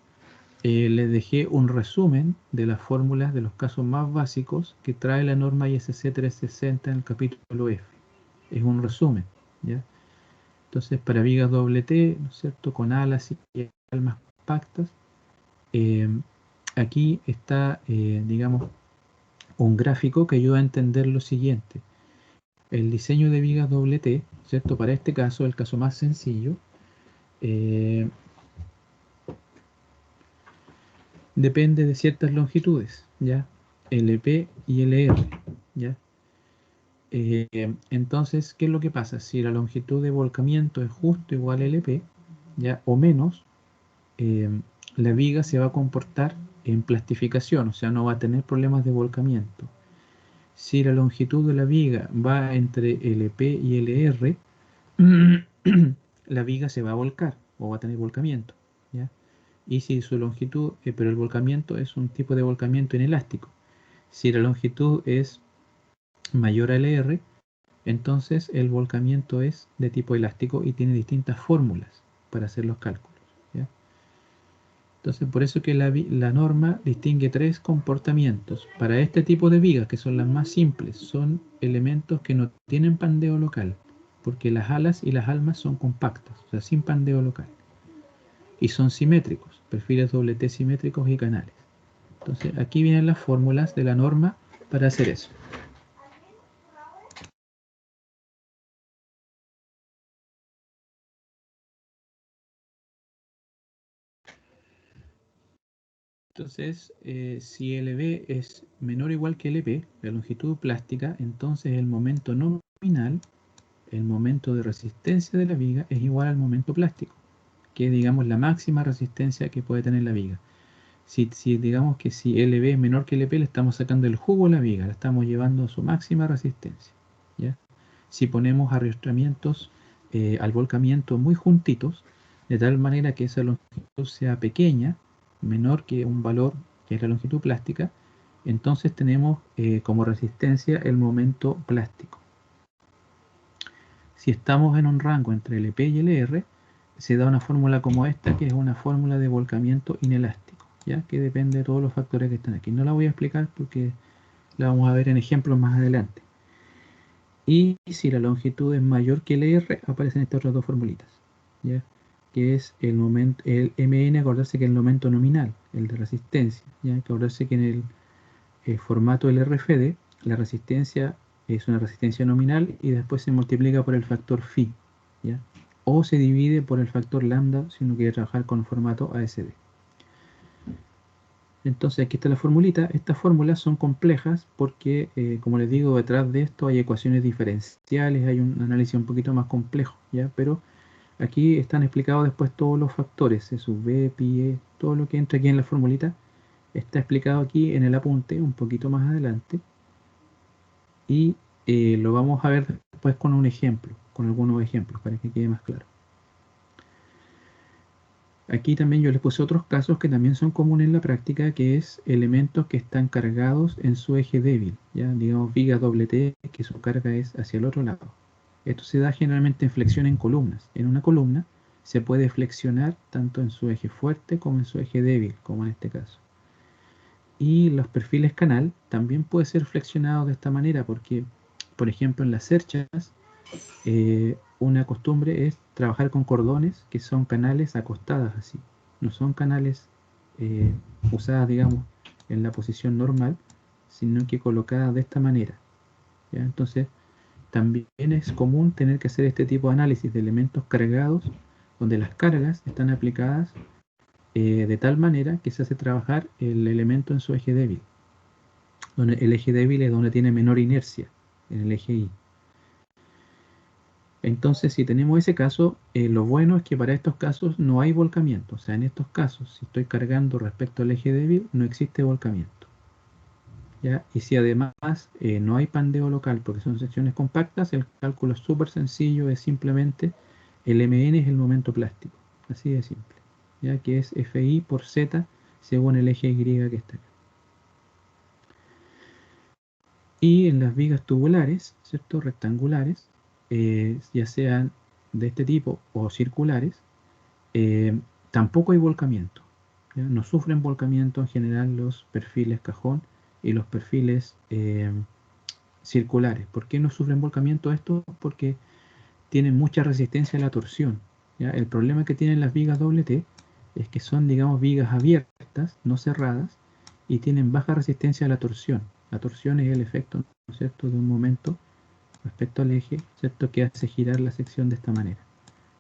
Les dejé un resumen de las fórmulas de los casos más básicos que trae la norma ISC 360 en el capítulo F. Es un resumen, ¿ya? Entonces, para vigas doble T, ¿no es cierto?, con alas y almas compactas, aquí está, digamos, un gráfico que ayuda a entender lo siguiente. El diseño de vigas doble T, ¿cierto? Para este caso, el caso más sencillo, depende de ciertas longitudes, ¿ya? LP y LR, ¿ya? Entonces, ¿qué es lo que pasa? Si la longitud de volcamiento es justo igual a LP, ¿ya? O menos, la viga se va a comportar en plastificación, o sea, no va a tener problemas de volcamiento. Si la longitud de la viga va entre LP y LR, la viga se va a volcar o va a tener volcamiento, ¿ya? Y si su longitud, pero el volcamiento es un tipo de volcamiento inelástico. Si la longitud es mayor a LR, entonces el volcamiento es de tipo elástico y tiene distintas fórmulas para hacer los cálculos, ¿ya? Entonces, por eso que la norma distingue tres comportamientos. Para este tipo de vigas, que son las más simples, son elementos que no tienen pandeo local, porque las alas y las almas son compactas, o sea, sin pandeo local. y son simétricos, perfiles doble T simétricos y canales. Entonces aquí vienen las fórmulas de la norma para hacer eso. Entonces, si LB es menor o igual que LP, la longitud plástica, entonces el momento nominal, el momento de resistencia de la viga, es igual al momento plástico, que es, digamos, la máxima resistencia que puede tener la viga. Si digamos que si LB es menor que LP, le estamos sacando el jugo a la viga, la estamos llevando a su máxima resistencia, ¿ya? Si ponemos arrastramientos al volcamiento muy juntitos, de tal manera que esa longitud sea pequeña, menor que un valor que es la longitud plástica, entonces tenemos como resistencia el momento plástico. Si estamos en un rango entre LP y LR, se da una fórmula como esta, que es una fórmula de volcamiento inelástico, ¿ya? Que depende de todos los factores que están aquí. No la voy a explicar porque la vamos a ver en ejemplos más adelante. Y si la longitud es mayor que LR, aparecen estas otras dos formulitas, ¿ya? Que es el momento, el MN, acordarse que es el momento nominal, el de resistencia, ¿ya? Acordarse que en el formato LRFD, la resistencia es una resistencia nominal y después se multiplica por el factor phi, ¿ya? O se divide por el factor lambda si uno quiere trabajar con formato ASD. Entonces aquí está la formulita. Estas fórmulas son complejas porque, como les digo, detrás de esto hay ecuaciones diferenciales, hay un análisis un poquito más complejo, ¿ya? Pero aquí están explicados después todos los factores, E sub B, pi, E, todo lo que entra aquí en la formulita está explicado aquí en el apunte, un poquito más adelante. Y lo vamos a ver después con un ejemplo, con algunos ejemplos, para que quede más claro. Aquí también yo les puse otros casos que también son comunes en la práctica, que es elementos que están cargados en su eje débil, ya digamos viga doble T, que su carga es hacia el otro lado. Esto se da generalmente en flexión en columnas. En una columna se puede flexionar tanto en su eje fuerte como en su eje débil, como en este caso. Y los perfiles canal también puede ser flexionado de esta manera, porque, por ejemplo, en las cerchas, una costumbre es trabajar con cordones que son canales acostadas así. No son canales usadas, digamos, en la posición normal, sino que colocadas de esta manera, ¿ya? Entonces, también es común tener que hacer este tipo de análisis de elementos cargados, donde las cargas están aplicadas de tal manera que se hace trabajar el elemento en su eje débil. Donde el eje débil es donde tiene menor inercia, en el eje Y. Entonces, si tenemos ese caso, lo bueno es que para estos casos no hay volcamiento. O sea, en estos casos, si estoy cargando respecto al eje débil, no existe volcamiento, ¿ya? Y si además no hay pandeo local, porque son secciones compactas, el cálculo es súper sencillo, es simplemente el MN es el momento plástico. Así de simple, ya que es FI por Z según el eje Y que está acá. Y en las vigas tubulares, ¿cierto? Rectangulares, ya sean de este tipo o circulares, tampoco hay volcamiento, ¿ya? No sufren volcamiento en general los perfiles cajón y los perfiles circulares. ¿Por qué no sufren volcamiento estos? Porque tienen mucha resistencia a la torsión, ¿ya? El problema que tienen las vigas doble T es que son, digamos, vigas abiertas, no cerradas, y tienen baja resistencia a la torsión. La torsión es el efecto, ¿no es cierto?, de un momento respecto al eje, ¿cierto?, que hace girar la sección de esta manera.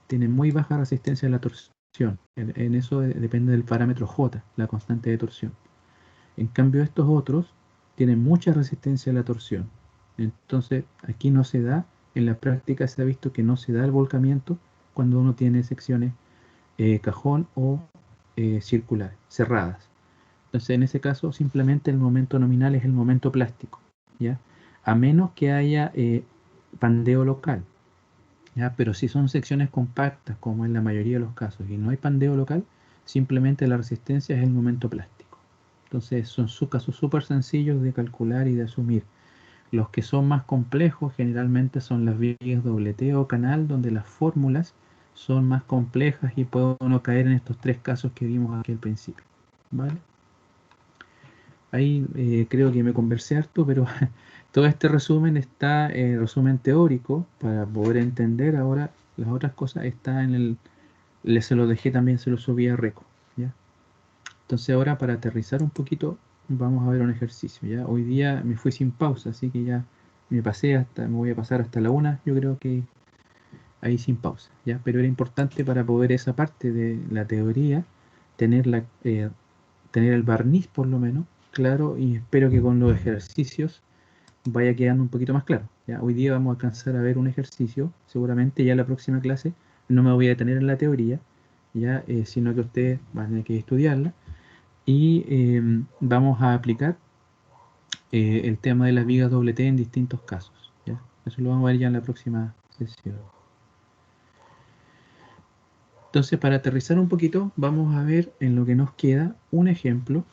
Tienen muy baja resistencia a la torsión. En eso depende del parámetro J, la constante de torsión. En cambio, estos otros tienen mucha resistencia a la torsión. Entonces, aquí no se da, en la práctica se ha visto que no se da el volcamiento cuando uno tiene secciones cajón o circular, cerradas. Entonces, en ese caso, simplemente el momento nominal es el momento plástico, ¿ya? A menos que haya pandeo local, ¿ya? Pero si son secciones compactas, como en la mayoría de los casos, y no hay pandeo local, simplemente la resistencia es el momento plástico. Entonces, son casos súper sencillos de calcular y de asumir. Los que son más complejos generalmente son las vigas doble T o canal, donde las fórmulas son más complejas y puede uno caer en estos tres casos que vimos aquí al principio, ¿vale? Ahí creo que me conversé harto, pero todo este resumen está resumen teórico para poder entender ahora las otras cosas, está en se lo dejé también, se lo subí a Reco, ¿ya? Entonces ahora para aterrizar un poquito, vamos a ver un ejercicio, ¿ya? Hoy día me fui sin pausa, así que ya me voy a pasar hasta la 1, yo creo que ahí sin pausa, ¿ya? Pero era importante para poder esa parte de la teoría, tener el barniz por lo menos claro, y espero que con los ejercicios vaya quedando un poquito más claro, ¿ya? Hoy día vamos a alcanzar a ver un ejercicio, seguramente ya en la próxima clase no me voy a detener en la teoría, ya, sino que ustedes van a tener que estudiarla y vamos a aplicar el tema de las vigas doble T en distintos casos, ¿ya? Eso lo vamos a ver ya en la próxima sesión. Entonces, para aterrizar un poquito, vamos a ver en lo que nos queda un ejemplo,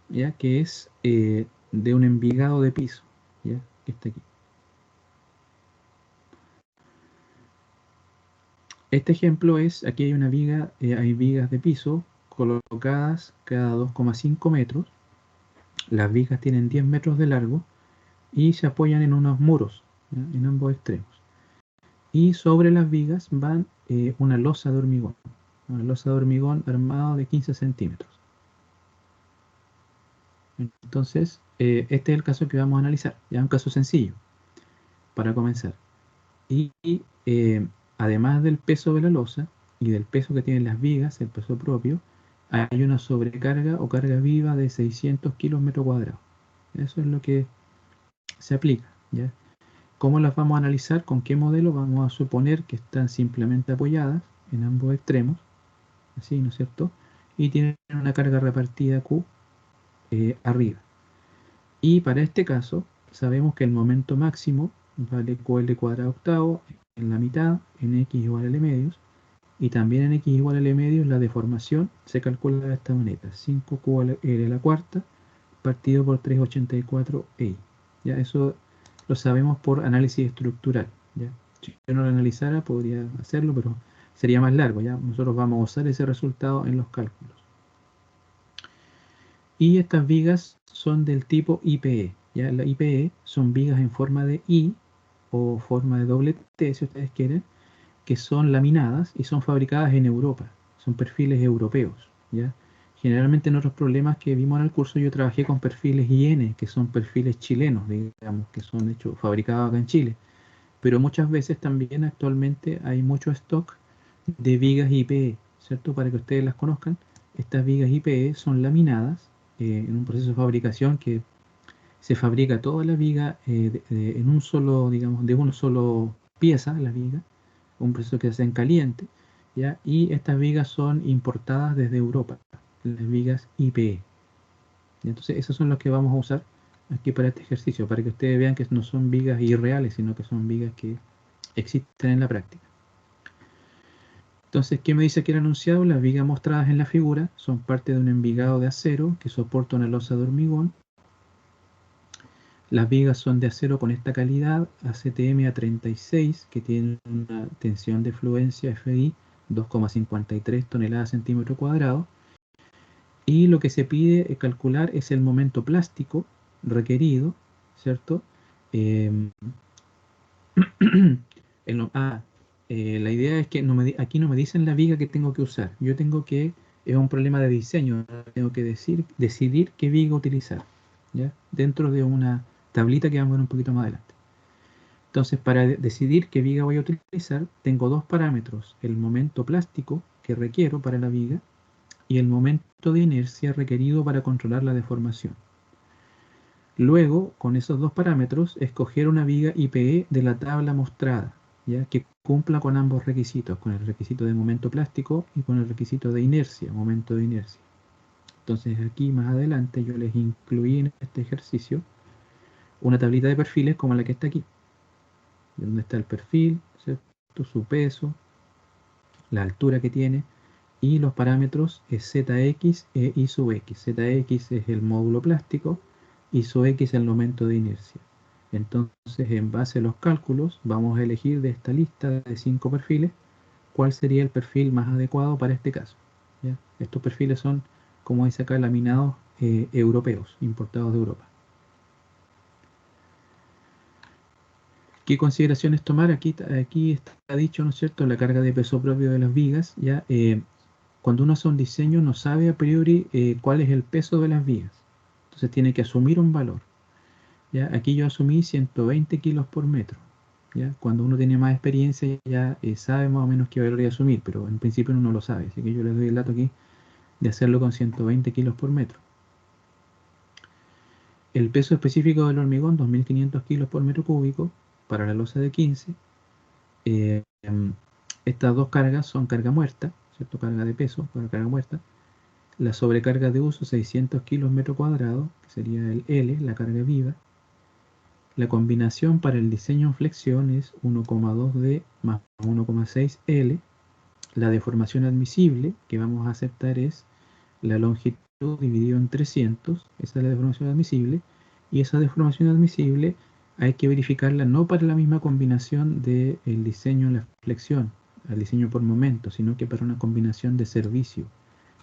¿ya? Que es de un envigado de piso, ¿ya? Que está aquí. Este ejemplo es, aquí hay una viga, hay vigas de piso colocadas cada 2,5 metros. Las vigas tienen 10 metros de largo y se apoyan en unos muros, ¿ya? En ambos extremos. Y sobre las vigas van una losa de hormigón armado de 15 centímetros. Entonces, este es el caso que vamos a analizar, ya un caso sencillo, para comenzar. Y además del peso de la losa y del peso que tienen las vigas, el peso propio, hay una sobrecarga o carga viva de 600 kilos metro cuadrado. Eso es lo que se aplica, ¿ya? ¿Cómo las vamos a analizar? ¿Con qué modelo? Vamos a suponer que están simplemente apoyadas en ambos extremos, así, ¿no es cierto? Y tienen una carga repartida Q arriba. Y para este caso, sabemos que el momento máximo vale QL cuadrado octavo en la mitad, en X igual a L medios, y también en X igual a L medios la deformación se calcula de esta manera, 5QL a la cuarta partido por 384 EI. Ya eso lo sabemos por análisis estructural, ¿ya? Si yo no lo analizara podría hacerlo, pero sería más largo, ¿ya? Nosotros vamos a usar ese resultado en los cálculos. Y estas vigas son del tipo IPE, ¿ya? La IPE son vigas en forma de I o forma de doble T, si ustedes quieren, que son laminadas y son fabricadas en Europa, son perfiles europeos, ¿ya? Generalmente en otros problemas que vimos en el curso yo trabajé con perfiles IN, que son perfiles chilenos, digamos, que son hechos, fabricados acá en Chile. Pero muchas veces también actualmente hay mucho stock de vigas IPE, ¿cierto? Para que ustedes las conozcan, estas vigas IPE son laminadas en un proceso de fabricación que se fabrica toda la viga en un solo, digamos, de una solo pieza, la viga, un proceso que se hace en caliente, ¿ya? Y estas vigas son importadas desde Europa, las vigas IPE. Y entonces esos son los que vamos a usar aquí para este ejercicio, para que ustedes vean que no son vigas irreales, sino que son vigas que existen en la práctica. Entonces, ¿qué me dice aquí el enunciado? Las vigas mostradas en la figura son parte de un envigado de acero que soporta una losa de hormigón. Las vigas son de acero con esta calidad, ACTM A36, que tiene una tensión de fluencia FI 2,53 toneladas centímetro cuadrado. Y lo que se pide calcular es el momento plástico requerido, ¿cierto? Eh, la idea es que aquí no me dicen la viga que tengo que usar. Es un problema de diseño, tengo que decidir qué viga utilizar, ¿ya? Dentro de una tablita que vamos a ver un poquito más adelante. Entonces, para decidir qué viga voy a utilizar, tengo dos parámetros: el momento plástico que requiero para la viga y el momento de inercia requerido para controlar la deformación. Luego, con esos dos parámetros, escoger una viga IPE de la tabla mostrada, ¿ya? Que cumpla con ambos requisitos, con el requisito de momento plástico y con el requisito de inercia, momento de inercia. Entonces aquí más adelante yo les incluí en este ejercicio una tablita de perfiles como la que está aquí, donde está el perfil, ¿cierto? Su peso, la altura que tiene y los parámetros es ZX e I sub X. ZX es el módulo plástico y sub X el momento de inercia. Entonces, en base a los cálculos, vamos a elegir de esta lista de 5 perfiles cuál sería el perfil más adecuado para este caso, ¿ya? Estos perfiles son, como dice acá, laminados europeos, importados de Europa. ¿Qué consideraciones tomar? Aquí está dicho, ¿no es cierto?, la carga de peso propio de las vigas. Ya, cuando uno hace un diseño no sabe a priori cuál es el peso de las vigas. Entonces tiene que asumir un valor. ¿Ya? Aquí yo asumí 120 kilos por metro. ¿Ya? Cuando uno tiene más experiencia ya sabe más o menos qué valor asumir, pero en principio uno no lo sabe. Así que yo les doy el dato aquí de hacerlo con 120 kilos por metro. El peso específico del hormigón, 2.500 kilos por metro cúbico, para la losa de 15. Estas dos cargas son carga muerta, ¿cierto? Carga de peso para carga muerta. La sobrecarga de uso, 600 kilos metro cuadrado, que sería el L, la carga viva. La combinación para el diseño en flexión es 1,2D más 1,6L. La deformación admisible que vamos a aceptar es la longitud dividido en 300. Esa es la deformación admisible. Y esa deformación admisible hay que verificarla no para la misma combinación del diseño en la flexión, al diseño por momento, sino que para una combinación de servicio.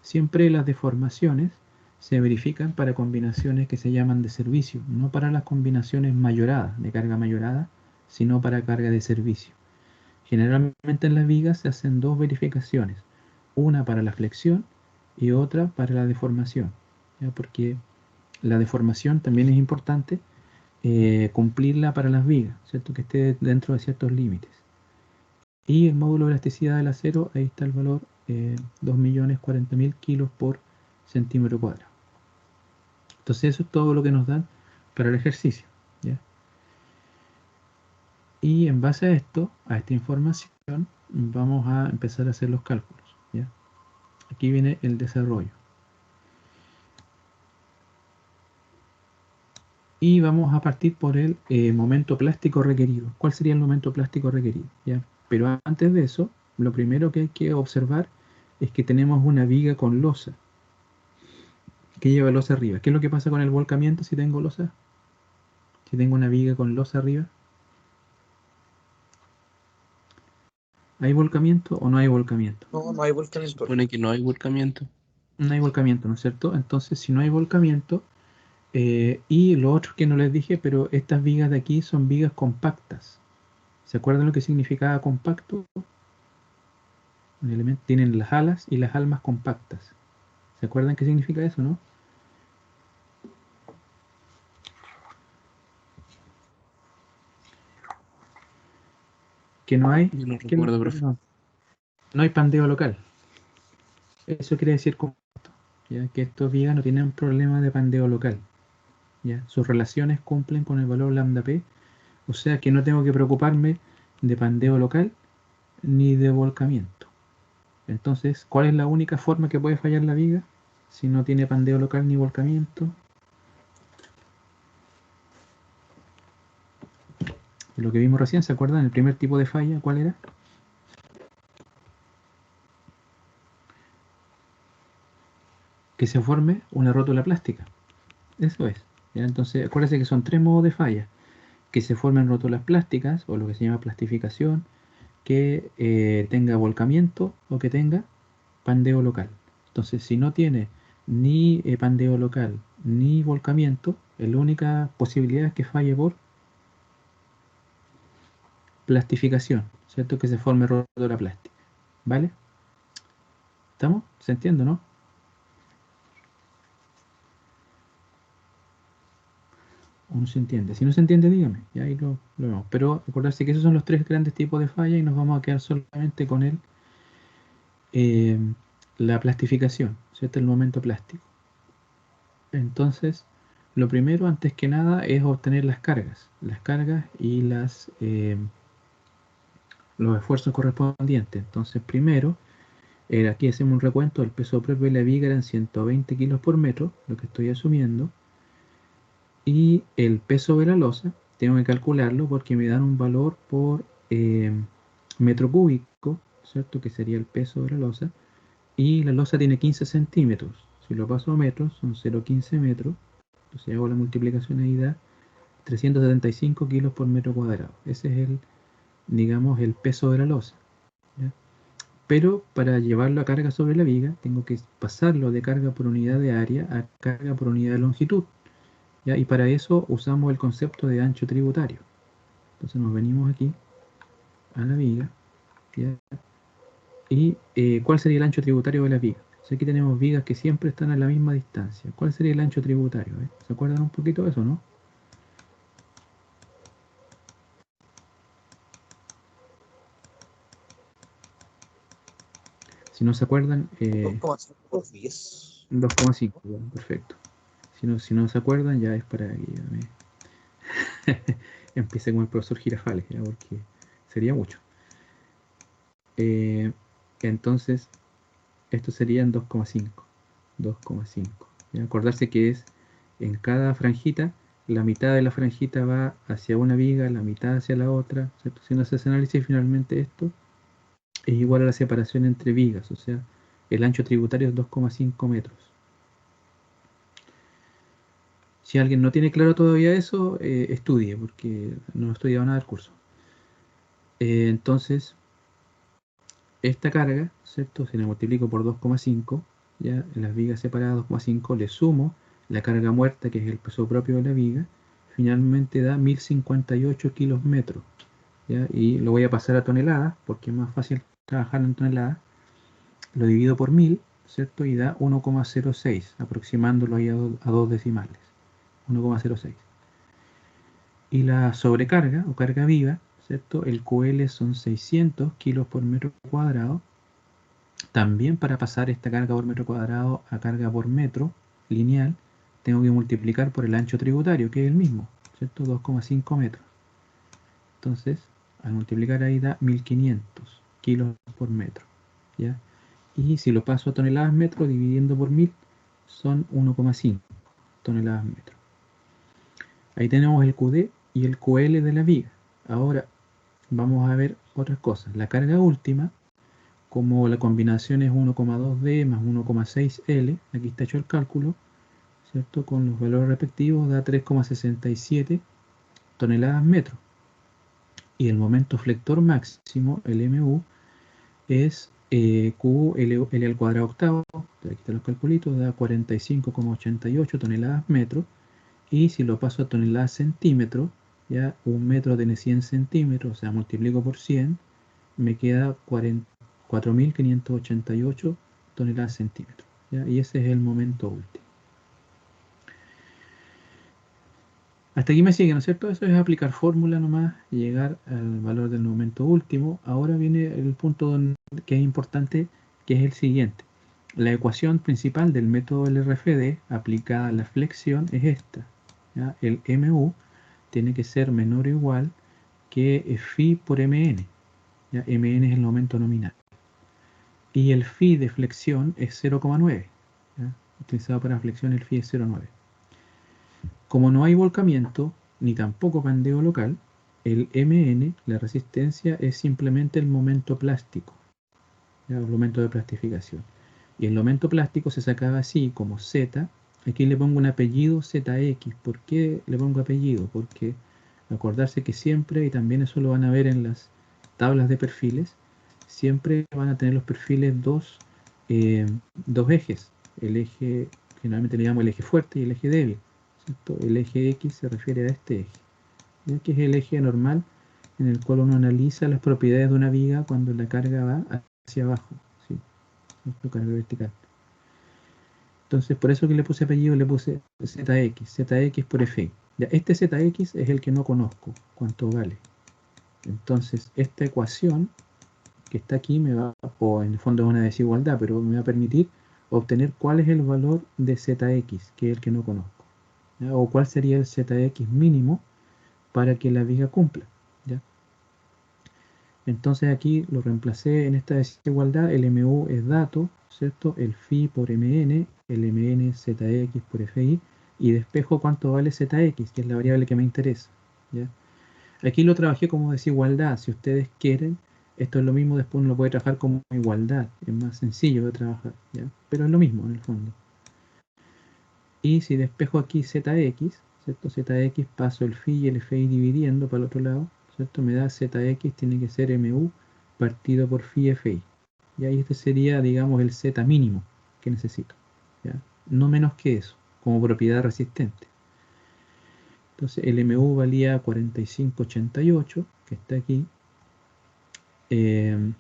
Siempre las deformaciones se verifican para combinaciones que se llaman de servicio, no para las combinaciones mayoradas, de carga mayorada, sino para carga de servicio. Generalmente en las vigas se hacen dos verificaciones, una para la flexión y otra para la deformación, ¿ya? Porque la deformación también es importante cumplirla para las vigas, ¿cierto? Que esté dentro de ciertos límites. Y el módulo de elasticidad del acero, ahí está el valor, 2.040.000 kilos por centímetro cuadrado. Entonces eso es todo lo que nos dan para el ejercicio, ¿ya? Y en base a esto, a esta información, vamos a empezar a hacer los cálculos, ¿ya? Aquí viene el desarrollo. Y vamos a partir por el momento plástico requerido. ¿Cuál sería el momento plástico requerido? ¿Ya? Pero antes de eso, lo primero que hay que observar es que tenemos una viga con losa, que lleva losa arriba. ¿Qué es lo que pasa con el volcamiento si tengo losa? Si tengo una viga con losa arriba, ¿hay volcamiento o no hay volcamiento? No hay Se volcamiento. supone que no hay volcamiento. No hay volcamiento, ¿no es cierto? Entonces, si no hay volcamiento, y lo otro que no les dije, pero estas vigas de aquí son vigas compactas. ¿Se acuerdan lo que significaba compacto? Un elemento, tienen las alas y las almas compactas. ¿Se acuerdan qué significa eso, no? Que no hay, Yo no que no, recuerdo, profe. no hay pandeo local. Eso quiere decir compacto, ¿ya? Que estos vigas no tienen problema de pandeo local, ¿ya? Sus relaciones cumplen con el valor lambda p, o sea que no tengo que preocuparme de pandeo local ni de volcamiento. Entonces, ¿cuál es la única forma que puede fallar la viga si no tiene pandeo local ni volcamiento? Lo que vimos recién, ¿se acuerdan? El primer tipo de falla, ¿cuál era? Que se forme una rótula plástica. Eso es, ¿ya? Entonces, acuérdense que son tres modos de falla. Que se formen rótulas plásticas, o lo que se llama plastificación, que tenga volcamiento o que tenga pandeo local. Entonces, si no tiene ni pandeo local ni volcamiento, la única posibilidad es que falle por plastificación, ¿cierto? Que se forme rótula plástica, ¿vale? ¿Estamos? ¿Se entiende, no? ¿O no se entiende? Si no se entiende, dígame, y ahí lo vemos. Pero acordarse que esos son los tres grandes tipos de falla y nos vamos a quedar solamente con la plastificación, ¿cierto? El momento plástico. Entonces, lo primero, antes que nada, es obtener las cargas y los esfuerzos correspondientes. Entonces, primero, aquí hacemos un recuento del peso propio de la viga, eran 120 kilos por metro, lo que estoy asumiendo, y el peso de la losa, tengo que calcularlo porque me dan un valor por metro cúbico, ¿cierto? Que sería el peso de la losa, y la losa tiene 15 centímetros. Si lo paso a metros, son 0,15 metros. Entonces hago la multiplicación ahí, da 375 kilos por metro cuadrado. Ese es digamos, el peso de la losa, ¿ya? Pero para llevarlo a carga sobre la viga, tengo que pasarlo de carga por unidad de área a carga por unidad de longitud, ¿ya? Y para eso usamos el concepto de ancho tributario. Entonces nos venimos aquí a la viga, ¿ya? Y ¿cuál sería el ancho tributario de la viga? Entonces aquí tenemos vigas que siempre están a la misma distancia. ¿Cuál sería el ancho tributario? ¿Se acuerdan un poquito de eso, no? Si no se acuerdan, 2,5 por 10. 2,5, bueno, perfecto. Si no se acuerdan, ya es para que ya empiece con el profesor Girafales, ya, porque sería mucho. Entonces, esto serían 2,5. 2,5. Acordarse que es en cada franjita, la mitad de la franjita va hacia una viga, la mitad hacia la otra, ¿cierto? Si uno hace ese análisis, finalmente esto es igual a la separación entre vigas, o sea, el ancho tributario es 2,5 metros. Si alguien no tiene claro todavía eso, estudie, porque no he estudiado nada del curso. Entonces, esta carga, ¿cierto? Si la multiplico por 2,5, ya en las vigas separadas 2,5, le sumo la carga muerta, que es el peso propio de la viga, finalmente da 1058 kilos metros, ¿ya? Y lo voy a pasar a toneladas, porque es más fácil trabajar en toneladas. Lo divido por 1000, ¿cierto? Y da 1,06, aproximándolo ahí a dos decimales. 1,06. Y la sobrecarga, o carga viva, ¿cierto? El QL son 600 kilos por metro cuadrado. También para pasar esta carga por metro cuadrado a carga por metro lineal, tengo que multiplicar por el ancho tributario, que es el mismo, ¿cierto? 2,5 metros. Entonces, al multiplicar ahí da 1500 kilos por metro, ¿ya? Y si lo paso a toneladas metro, dividiendo por 1000, son 1,5 toneladas metro. Ahí tenemos el QD y el QL de la viga. Ahora vamos a ver otras cosas. La carga última, como la combinación es 1,2D más 1,6L, aquí está hecho el cálculo, ¿cierto? Con los valores respectivos da 3,67 toneladas metro. Y el momento flector máximo, el MU, es QL al cuadrado octavo, aquí están los calculitos, da 45,88 toneladas metro. Y si lo paso a toneladas centímetros, ya un metro tiene 100 centímetros, o sea, multiplico por 100, me queda 4.588 toneladas centímetros, ¿ya? Y ese es el momento último. Hasta aquí me sigue, ¿no es cierto? Eso es aplicar fórmula nomás y llegar al valor del momento último. Ahora viene el punto que es importante, que es el siguiente. La ecuación principal del método LRFD aplicada a la flexión es esta, ¿ya? El MU tiene que ser menor o igual que phi por mn, ¿ya? Mn es el momento nominal. Y el phi de flexión es 0,9, ¿ya? Utilizado para flexión el phi es 0,9. Como no hay volcamiento, ni tampoco pandeo local, el Mn, la resistencia, es simplemente el momento plástico, ¿ya? El momento de plastificación. Y el momento plástico se sacaba así, como Z. Aquí le pongo un apellido ZX. ¿Por qué le pongo apellido? Porque acordarse que siempre, y también eso lo van a ver en las tablas de perfiles, siempre van a tener los perfiles dos ejes. El eje, generalmente le llamo el eje fuerte y el eje débil, ¿cierto? El eje X se refiere a este eje, ¿ya? Que es el eje normal en el cual uno analiza las propiedades de una viga cuando la carga va hacia abajo, ¿sí? Carga vertical. Entonces, por eso que le puse apellido, le puse ZX por Fi. Ya, este ZX es el que no conozco, cuánto vale. Entonces, esta ecuación que está aquí me va, o en el fondo es una desigualdad, pero me va a permitir obtener cuál es el valor de ZX, que es el que no conozco, ¿ya? O cuál sería el ZX mínimo para que la viga cumpla, ¿ya? Entonces aquí lo reemplacé en esta desigualdad, el MU es dato, ¿cierto? El phi por MN, el MN es ZX por FI, y despejo cuánto vale ZX, que es la variable que me interesa, ¿ya? Aquí lo trabajé como desigualdad. Si ustedes quieren, esto es lo mismo, después uno lo puede trabajar como igualdad, es más sencillo de trabajar, ¿ya? Pero es lo mismo en el fondo. Y si despejo aquí ZX, ¿cierto? ZX paso el phi y el FI dividiendo para el otro lado, ¿cierto? Me da ZX, tiene que ser MU partido por phi FI. Y ahí este sería, digamos, el Z mínimo que necesito, ¿ya? No menos que eso, como propiedad resistente. Entonces el MU valía 45,88, que está aquí. El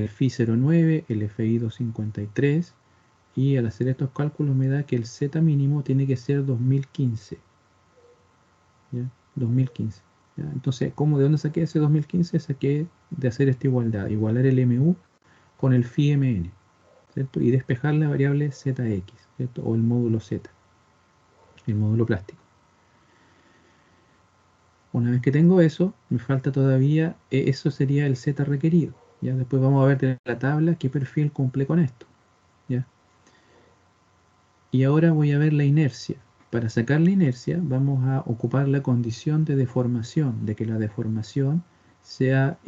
FI 0,9, el FI 2,53. Y al hacer estos cálculos me da que el Z mínimo tiene que ser 2015. ¿Ya? 2015. ¿Ya? Entonces, ¿cómo, de dónde saqué ese 2015? Saqué de hacer esta igualdad. Igualar el MU con el phi MN. ¿Cierto? Y despejar la variable ZX, ¿cierto? O el módulo Z, el módulo plástico. Una vez que tengo eso, me falta todavía, eso sería el Z requerido. ¿Ya? Después vamos a ver de la tabla qué perfil cumple con esto. ¿Ya? Y ahora voy a ver la inercia. Para sacar la inercia vamos a ocupar la condición de deformación, de que la deformación sea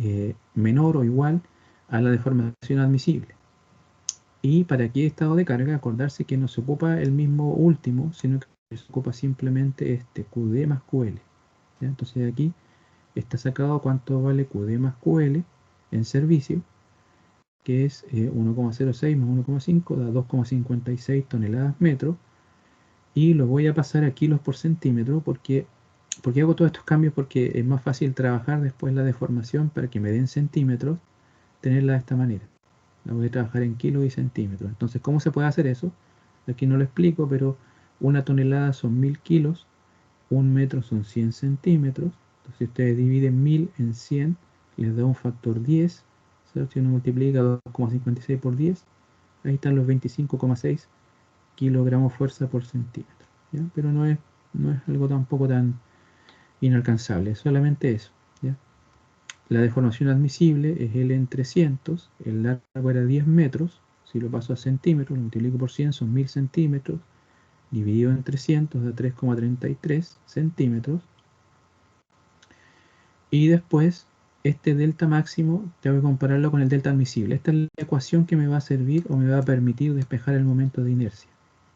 menor o igual a la deformación admisible. Y para aquí estado de carga, acordarse que no se ocupa el mismo último, sino que se ocupa simplemente este QD más QL. ¿Ya? Entonces aquí está sacado cuánto vale QD más QL en servicio, que es 1,06 más 1,5 da 2,56 toneladas metro. Y lo voy a pasar a kilos por centímetro porque hago todos estos cambios, porque es más fácil trabajar después la deformación para que me den centímetros, tenerla de esta manera. La voy a trabajar en kilos y centímetros. Entonces, ¿cómo se puede hacer eso? Aquí no lo explico, pero una tonelada son 1000 kilos, un metro son 100 centímetros. Entonces, si ustedes dividen 1000 en 100, les da un factor 10. ¿Cierto? Si uno multiplica 2,56 por 10, ahí están los 25,6 kilogramos fuerza por centímetro. ¿Ya? Pero no es algo tampoco tan inalcanzable, es solamente eso. ¿Ya? La deformación admisible es L en 300, el largo era 10 metros, si lo paso a centímetros, lo multiplico por 100, son 1000 centímetros, dividido en 300 da 3,33 centímetros, y después este delta máximo tengo que compararlo con el delta admisible. Esta es la ecuación que me va a servir o me va a permitir despejar el momento de inercia,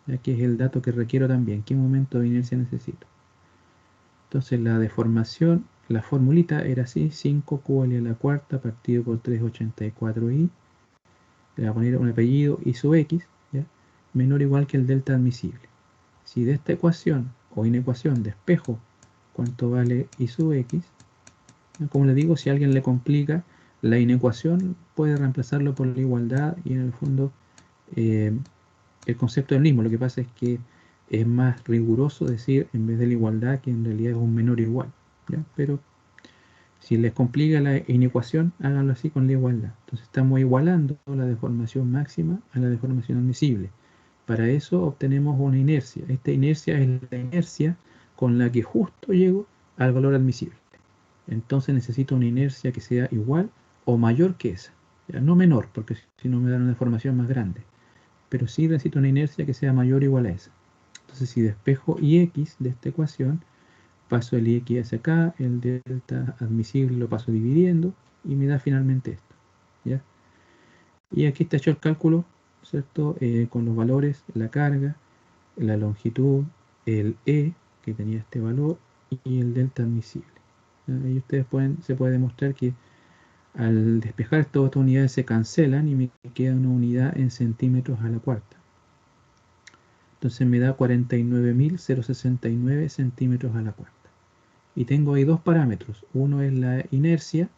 ya que es el dato que requiero también, qué momento de inercia necesito. Entonces la deformación, la formulita era así, 5QL a la cuarta partido por 384i, le voy a poner un apellido I sub x, ¿ya? Menor o igual que el delta admisible. Si de esta ecuación o inecuación despejo cuánto vale I sub x, ¿no? Como les digo, si a alguien le complica la inecuación, puede reemplazarlo por la igualdad y en el fondo el concepto es el mismo. Lo que pasa es que es más riguroso decir en vez de la igualdad que en realidad es un menor o igual. ¿Ya? Pero si les complica la inecuación, háganlo así con la igualdad. Entonces estamos igualando la deformación máxima a la deformación admisible. Para eso obtenemos una inercia. Esta inercia es la inercia con la que justo llego al valor admisible. Entonces necesito una inercia que sea igual o mayor que esa. ¿Ya? No menor, porque si no me dan una deformación más grande. Pero sí necesito una inercia que sea mayor o igual a esa. Entonces si despejo Ix de esta ecuación, paso el Ix hacia acá, el delta admisible lo paso dividiendo y me da finalmente esto. ¿Ya? Y aquí está hecho el cálculo, ¿cierto? Con los valores, la carga, la longitud, el E, que tenía este valor, y el delta admisible. ¿Ya? Ahí ustedes se puede demostrar que al despejar todas estas unidades se cancelan y me queda una unidad en centímetros a la cuarta. Entonces me da 49.069 centímetros a la cuarta. Y tengo ahí dos parámetros. Uno es la inercia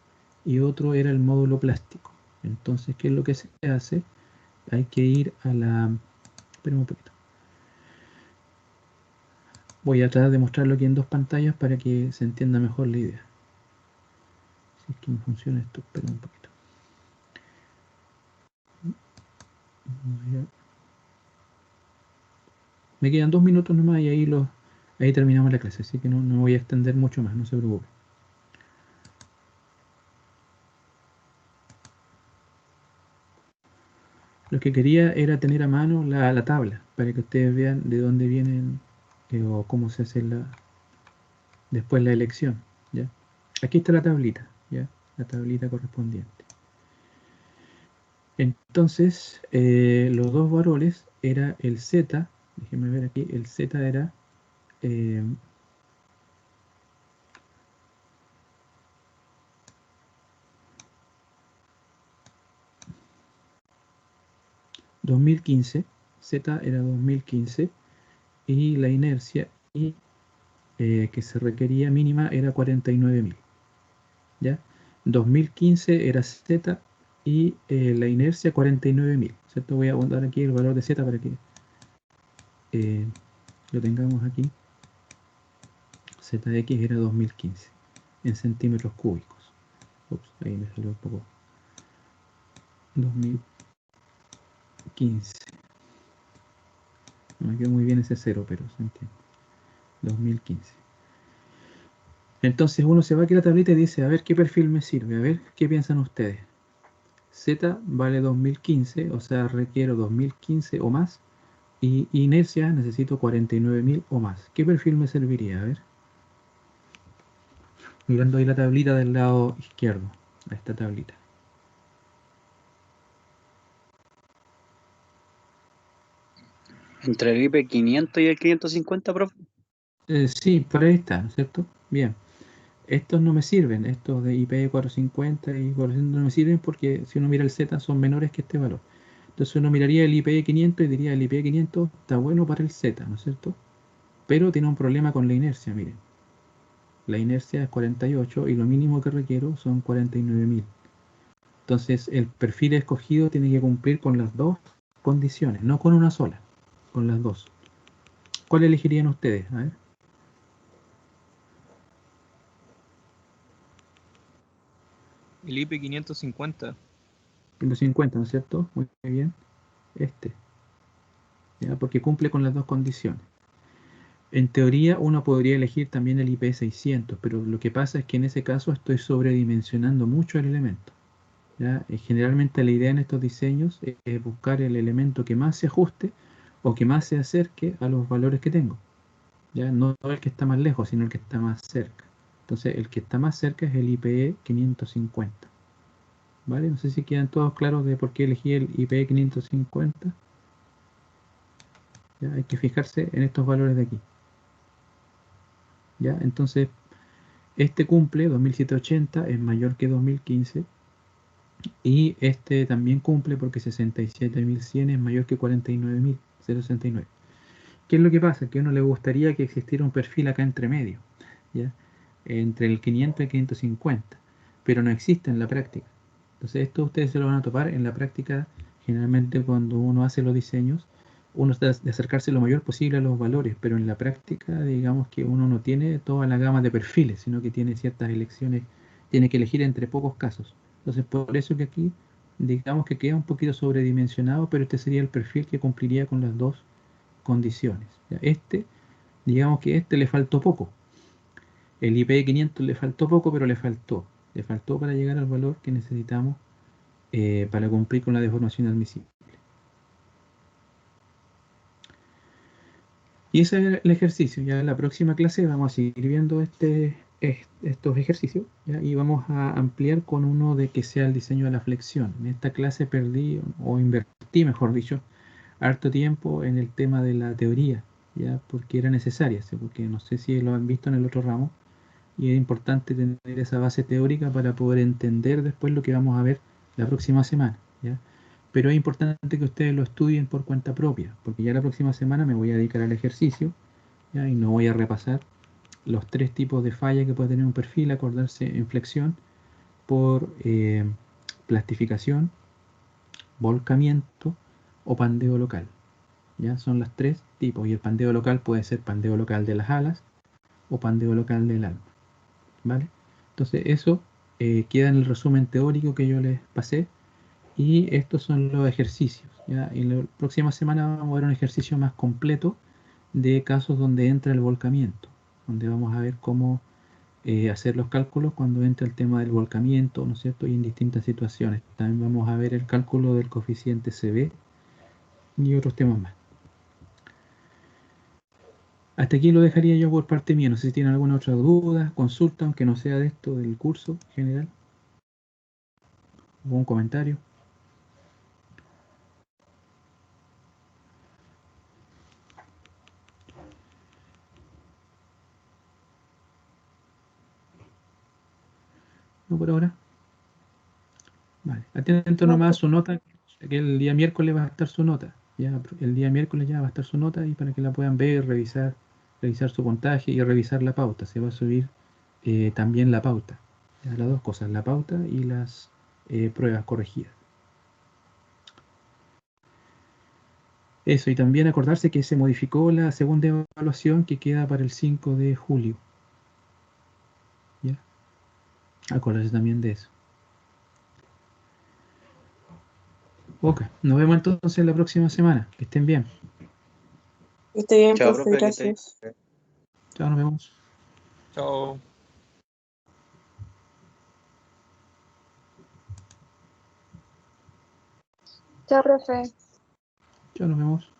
y otro era el módulo plástico. Entonces, ¿qué es lo que se hace? Hay que ir a la... Esperen un poquito. Voy a tratar de mostrarlo aquí en dos pantallas para que se entienda mejor la idea. Si es que me funciona esto, esperen un poquito. Me quedan 2 minutos nomás y ahí terminamos la clase, así que no me voy a extender mucho más, no se preocupen. Lo que quería era tener a mano la tabla, para que ustedes vean de dónde vienen o cómo se hace después la elección. ¿Ya? Aquí está la tablita, ¿ya? La tablita correspondiente. Entonces, los dos valores era el Z, déjenme ver aquí, el Z era 2015, Z era 2015, y la inercia y que se requería mínima era 49.000. ¿Ya? 2015 era Z y la inercia 49.000. ¿Cierto? Voy a dar aquí el valor de Z para que lo tengamos aquí. ZX era 2015 en centímetros cúbicos. Ups, ahí me salió un poco. 2015. No me quedó muy bien ese cero, pero se entiende. 2015. Entonces uno se va aquí a la tablita y dice, a ver qué perfil me sirve, a ver qué piensan ustedes. Z vale 2015, o sea, requiero 2015 o más. Y inercia necesito 49.000 o más. ¿Qué perfil me serviría? A ver. Mirando ahí la tablita del lado izquierdo. A esta tablita. Entre el IP 500 y el 550, profe. Sí, por ahí está, ¿no es cierto? Bien. Estos no me sirven. Estos de IP 450 y 400 no me sirven porque si uno mira el Z son menores que este valor. Entonces uno miraría el IP 500 y diría el IP 500 está bueno para el Z, ¿no es cierto? Pero tiene un problema con la inercia, miren. La inercia es 48 y lo mínimo que requiero son 49.000. Entonces el perfil escogido tiene que cumplir con las dos condiciones, no con una sola, con las dos. ¿Cuál elegirían ustedes? A ver. El IP 550. 150, ¿no es cierto? Muy bien. Este. ¿Ya? Porque cumple con las dos condiciones. En teoría uno podría elegir también el IP600, pero lo que pasa es que en ese caso estoy sobredimensionando mucho el elemento. ¿Ya? Generalmente la idea en estos diseños es buscar el elemento que más se ajuste o que más se acerque a los valores que tengo. ¿Ya? No el que está más lejos, sino el que está más cerca. Entonces el que está más cerca es el IPE 550. ¿Vale? No sé si quedan todos claros de por qué elegí el IPE 550. ¿Ya? Hay que fijarse en estos valores de aquí. ¿Ya? Entonces este cumple 2780, es mayor que 2015. Y este también cumple porque 67.100 es mayor que 49.069. ¿Qué es lo que pasa? Que a uno le gustaría que existiera un perfil acá entre medio, ¿ya? Entre el 500 y el 550, pero no existe en la práctica. Entonces esto ustedes se lo van a topar en la práctica. Generalmente cuando uno hace los diseños, uno está de acercarse lo mayor posible a los valores, pero en la práctica digamos que uno no tiene toda la gama de perfiles, sino que tiene ciertas elecciones, tiene que elegir entre pocos casos. Entonces por eso que aquí digamos que queda un poquito sobredimensionado, pero este sería el perfil que cumpliría con las dos condiciones. ¿Ya? Digamos que este le faltó poco. El IP 500 le faltó poco, pero le faltó. Le faltó para llegar al valor que necesitamos para cumplir con la deformación admisible. Y ese es el ejercicio. Ya en la próxima clase vamos a seguir viendo estos ejercicios, ¿ya? Y vamos a ampliar con uno de que sea el diseño de la flexión. En esta clase perdí o invertí, mejor dicho, harto tiempo en el tema de la teoría, ¿ya? Porque era necesaria, ¿sí? Porque no sé si lo han visto en el otro ramo, y es importante tener esa base teórica para poder entender después lo que vamos a ver la próxima semana, ¿ya? Pero es importante que ustedes lo estudien por cuenta propia, porque ya la próxima semana me voy a dedicar al ejercicio, ¿ya? Y no voy a repasar los tres tipos de falla que puede tener un perfil, acordarse en flexión por plastificación, volcamiento o pandeo local. ¿Ya? Son los tres tipos, y el pandeo local puede ser pandeo local de las alas o pandeo local del alma. ¿Vale? Entonces eso queda en el resumen teórico que yo les pasé, y estos son los ejercicios, ¿ya? En la próxima semana vamos a ver un ejercicio más completo de casos donde entra el volcamiento, donde vamos a ver cómo hacer los cálculos cuando entra el tema del volcamiento, ¿no es cierto? Y en distintas situaciones. También vamos a ver el cálculo del coeficiente CB y otros temas más. Hasta aquí lo dejaría yo por parte mía. No sé si tienen alguna otra duda, consulta, aunque no sea de esto del curso general. ¿Algún comentario? No por ahora. Vale. Atento No, nomás a su nota, que el día miércoles va a estar su nota. Ya, el día miércoles ya va a estar su nota y para que la puedan ver, revisar revisar su puntaje y revisar la pauta. Se va a subir también la pauta. Ya, las dos cosas, la pauta y las pruebas corregidas. Eso, y también acordarse que se modificó la segunda evaluación que queda para el 5 de julio. ¿Ya? Acordarse también de eso. Ok, nos vemos entonces la próxima semana. Que estén bien. Que esté bien, Chao, profe, profe, que esté gracias. bien. Chao, nos vemos. Chao. Chao, profe. Chao, nos vemos.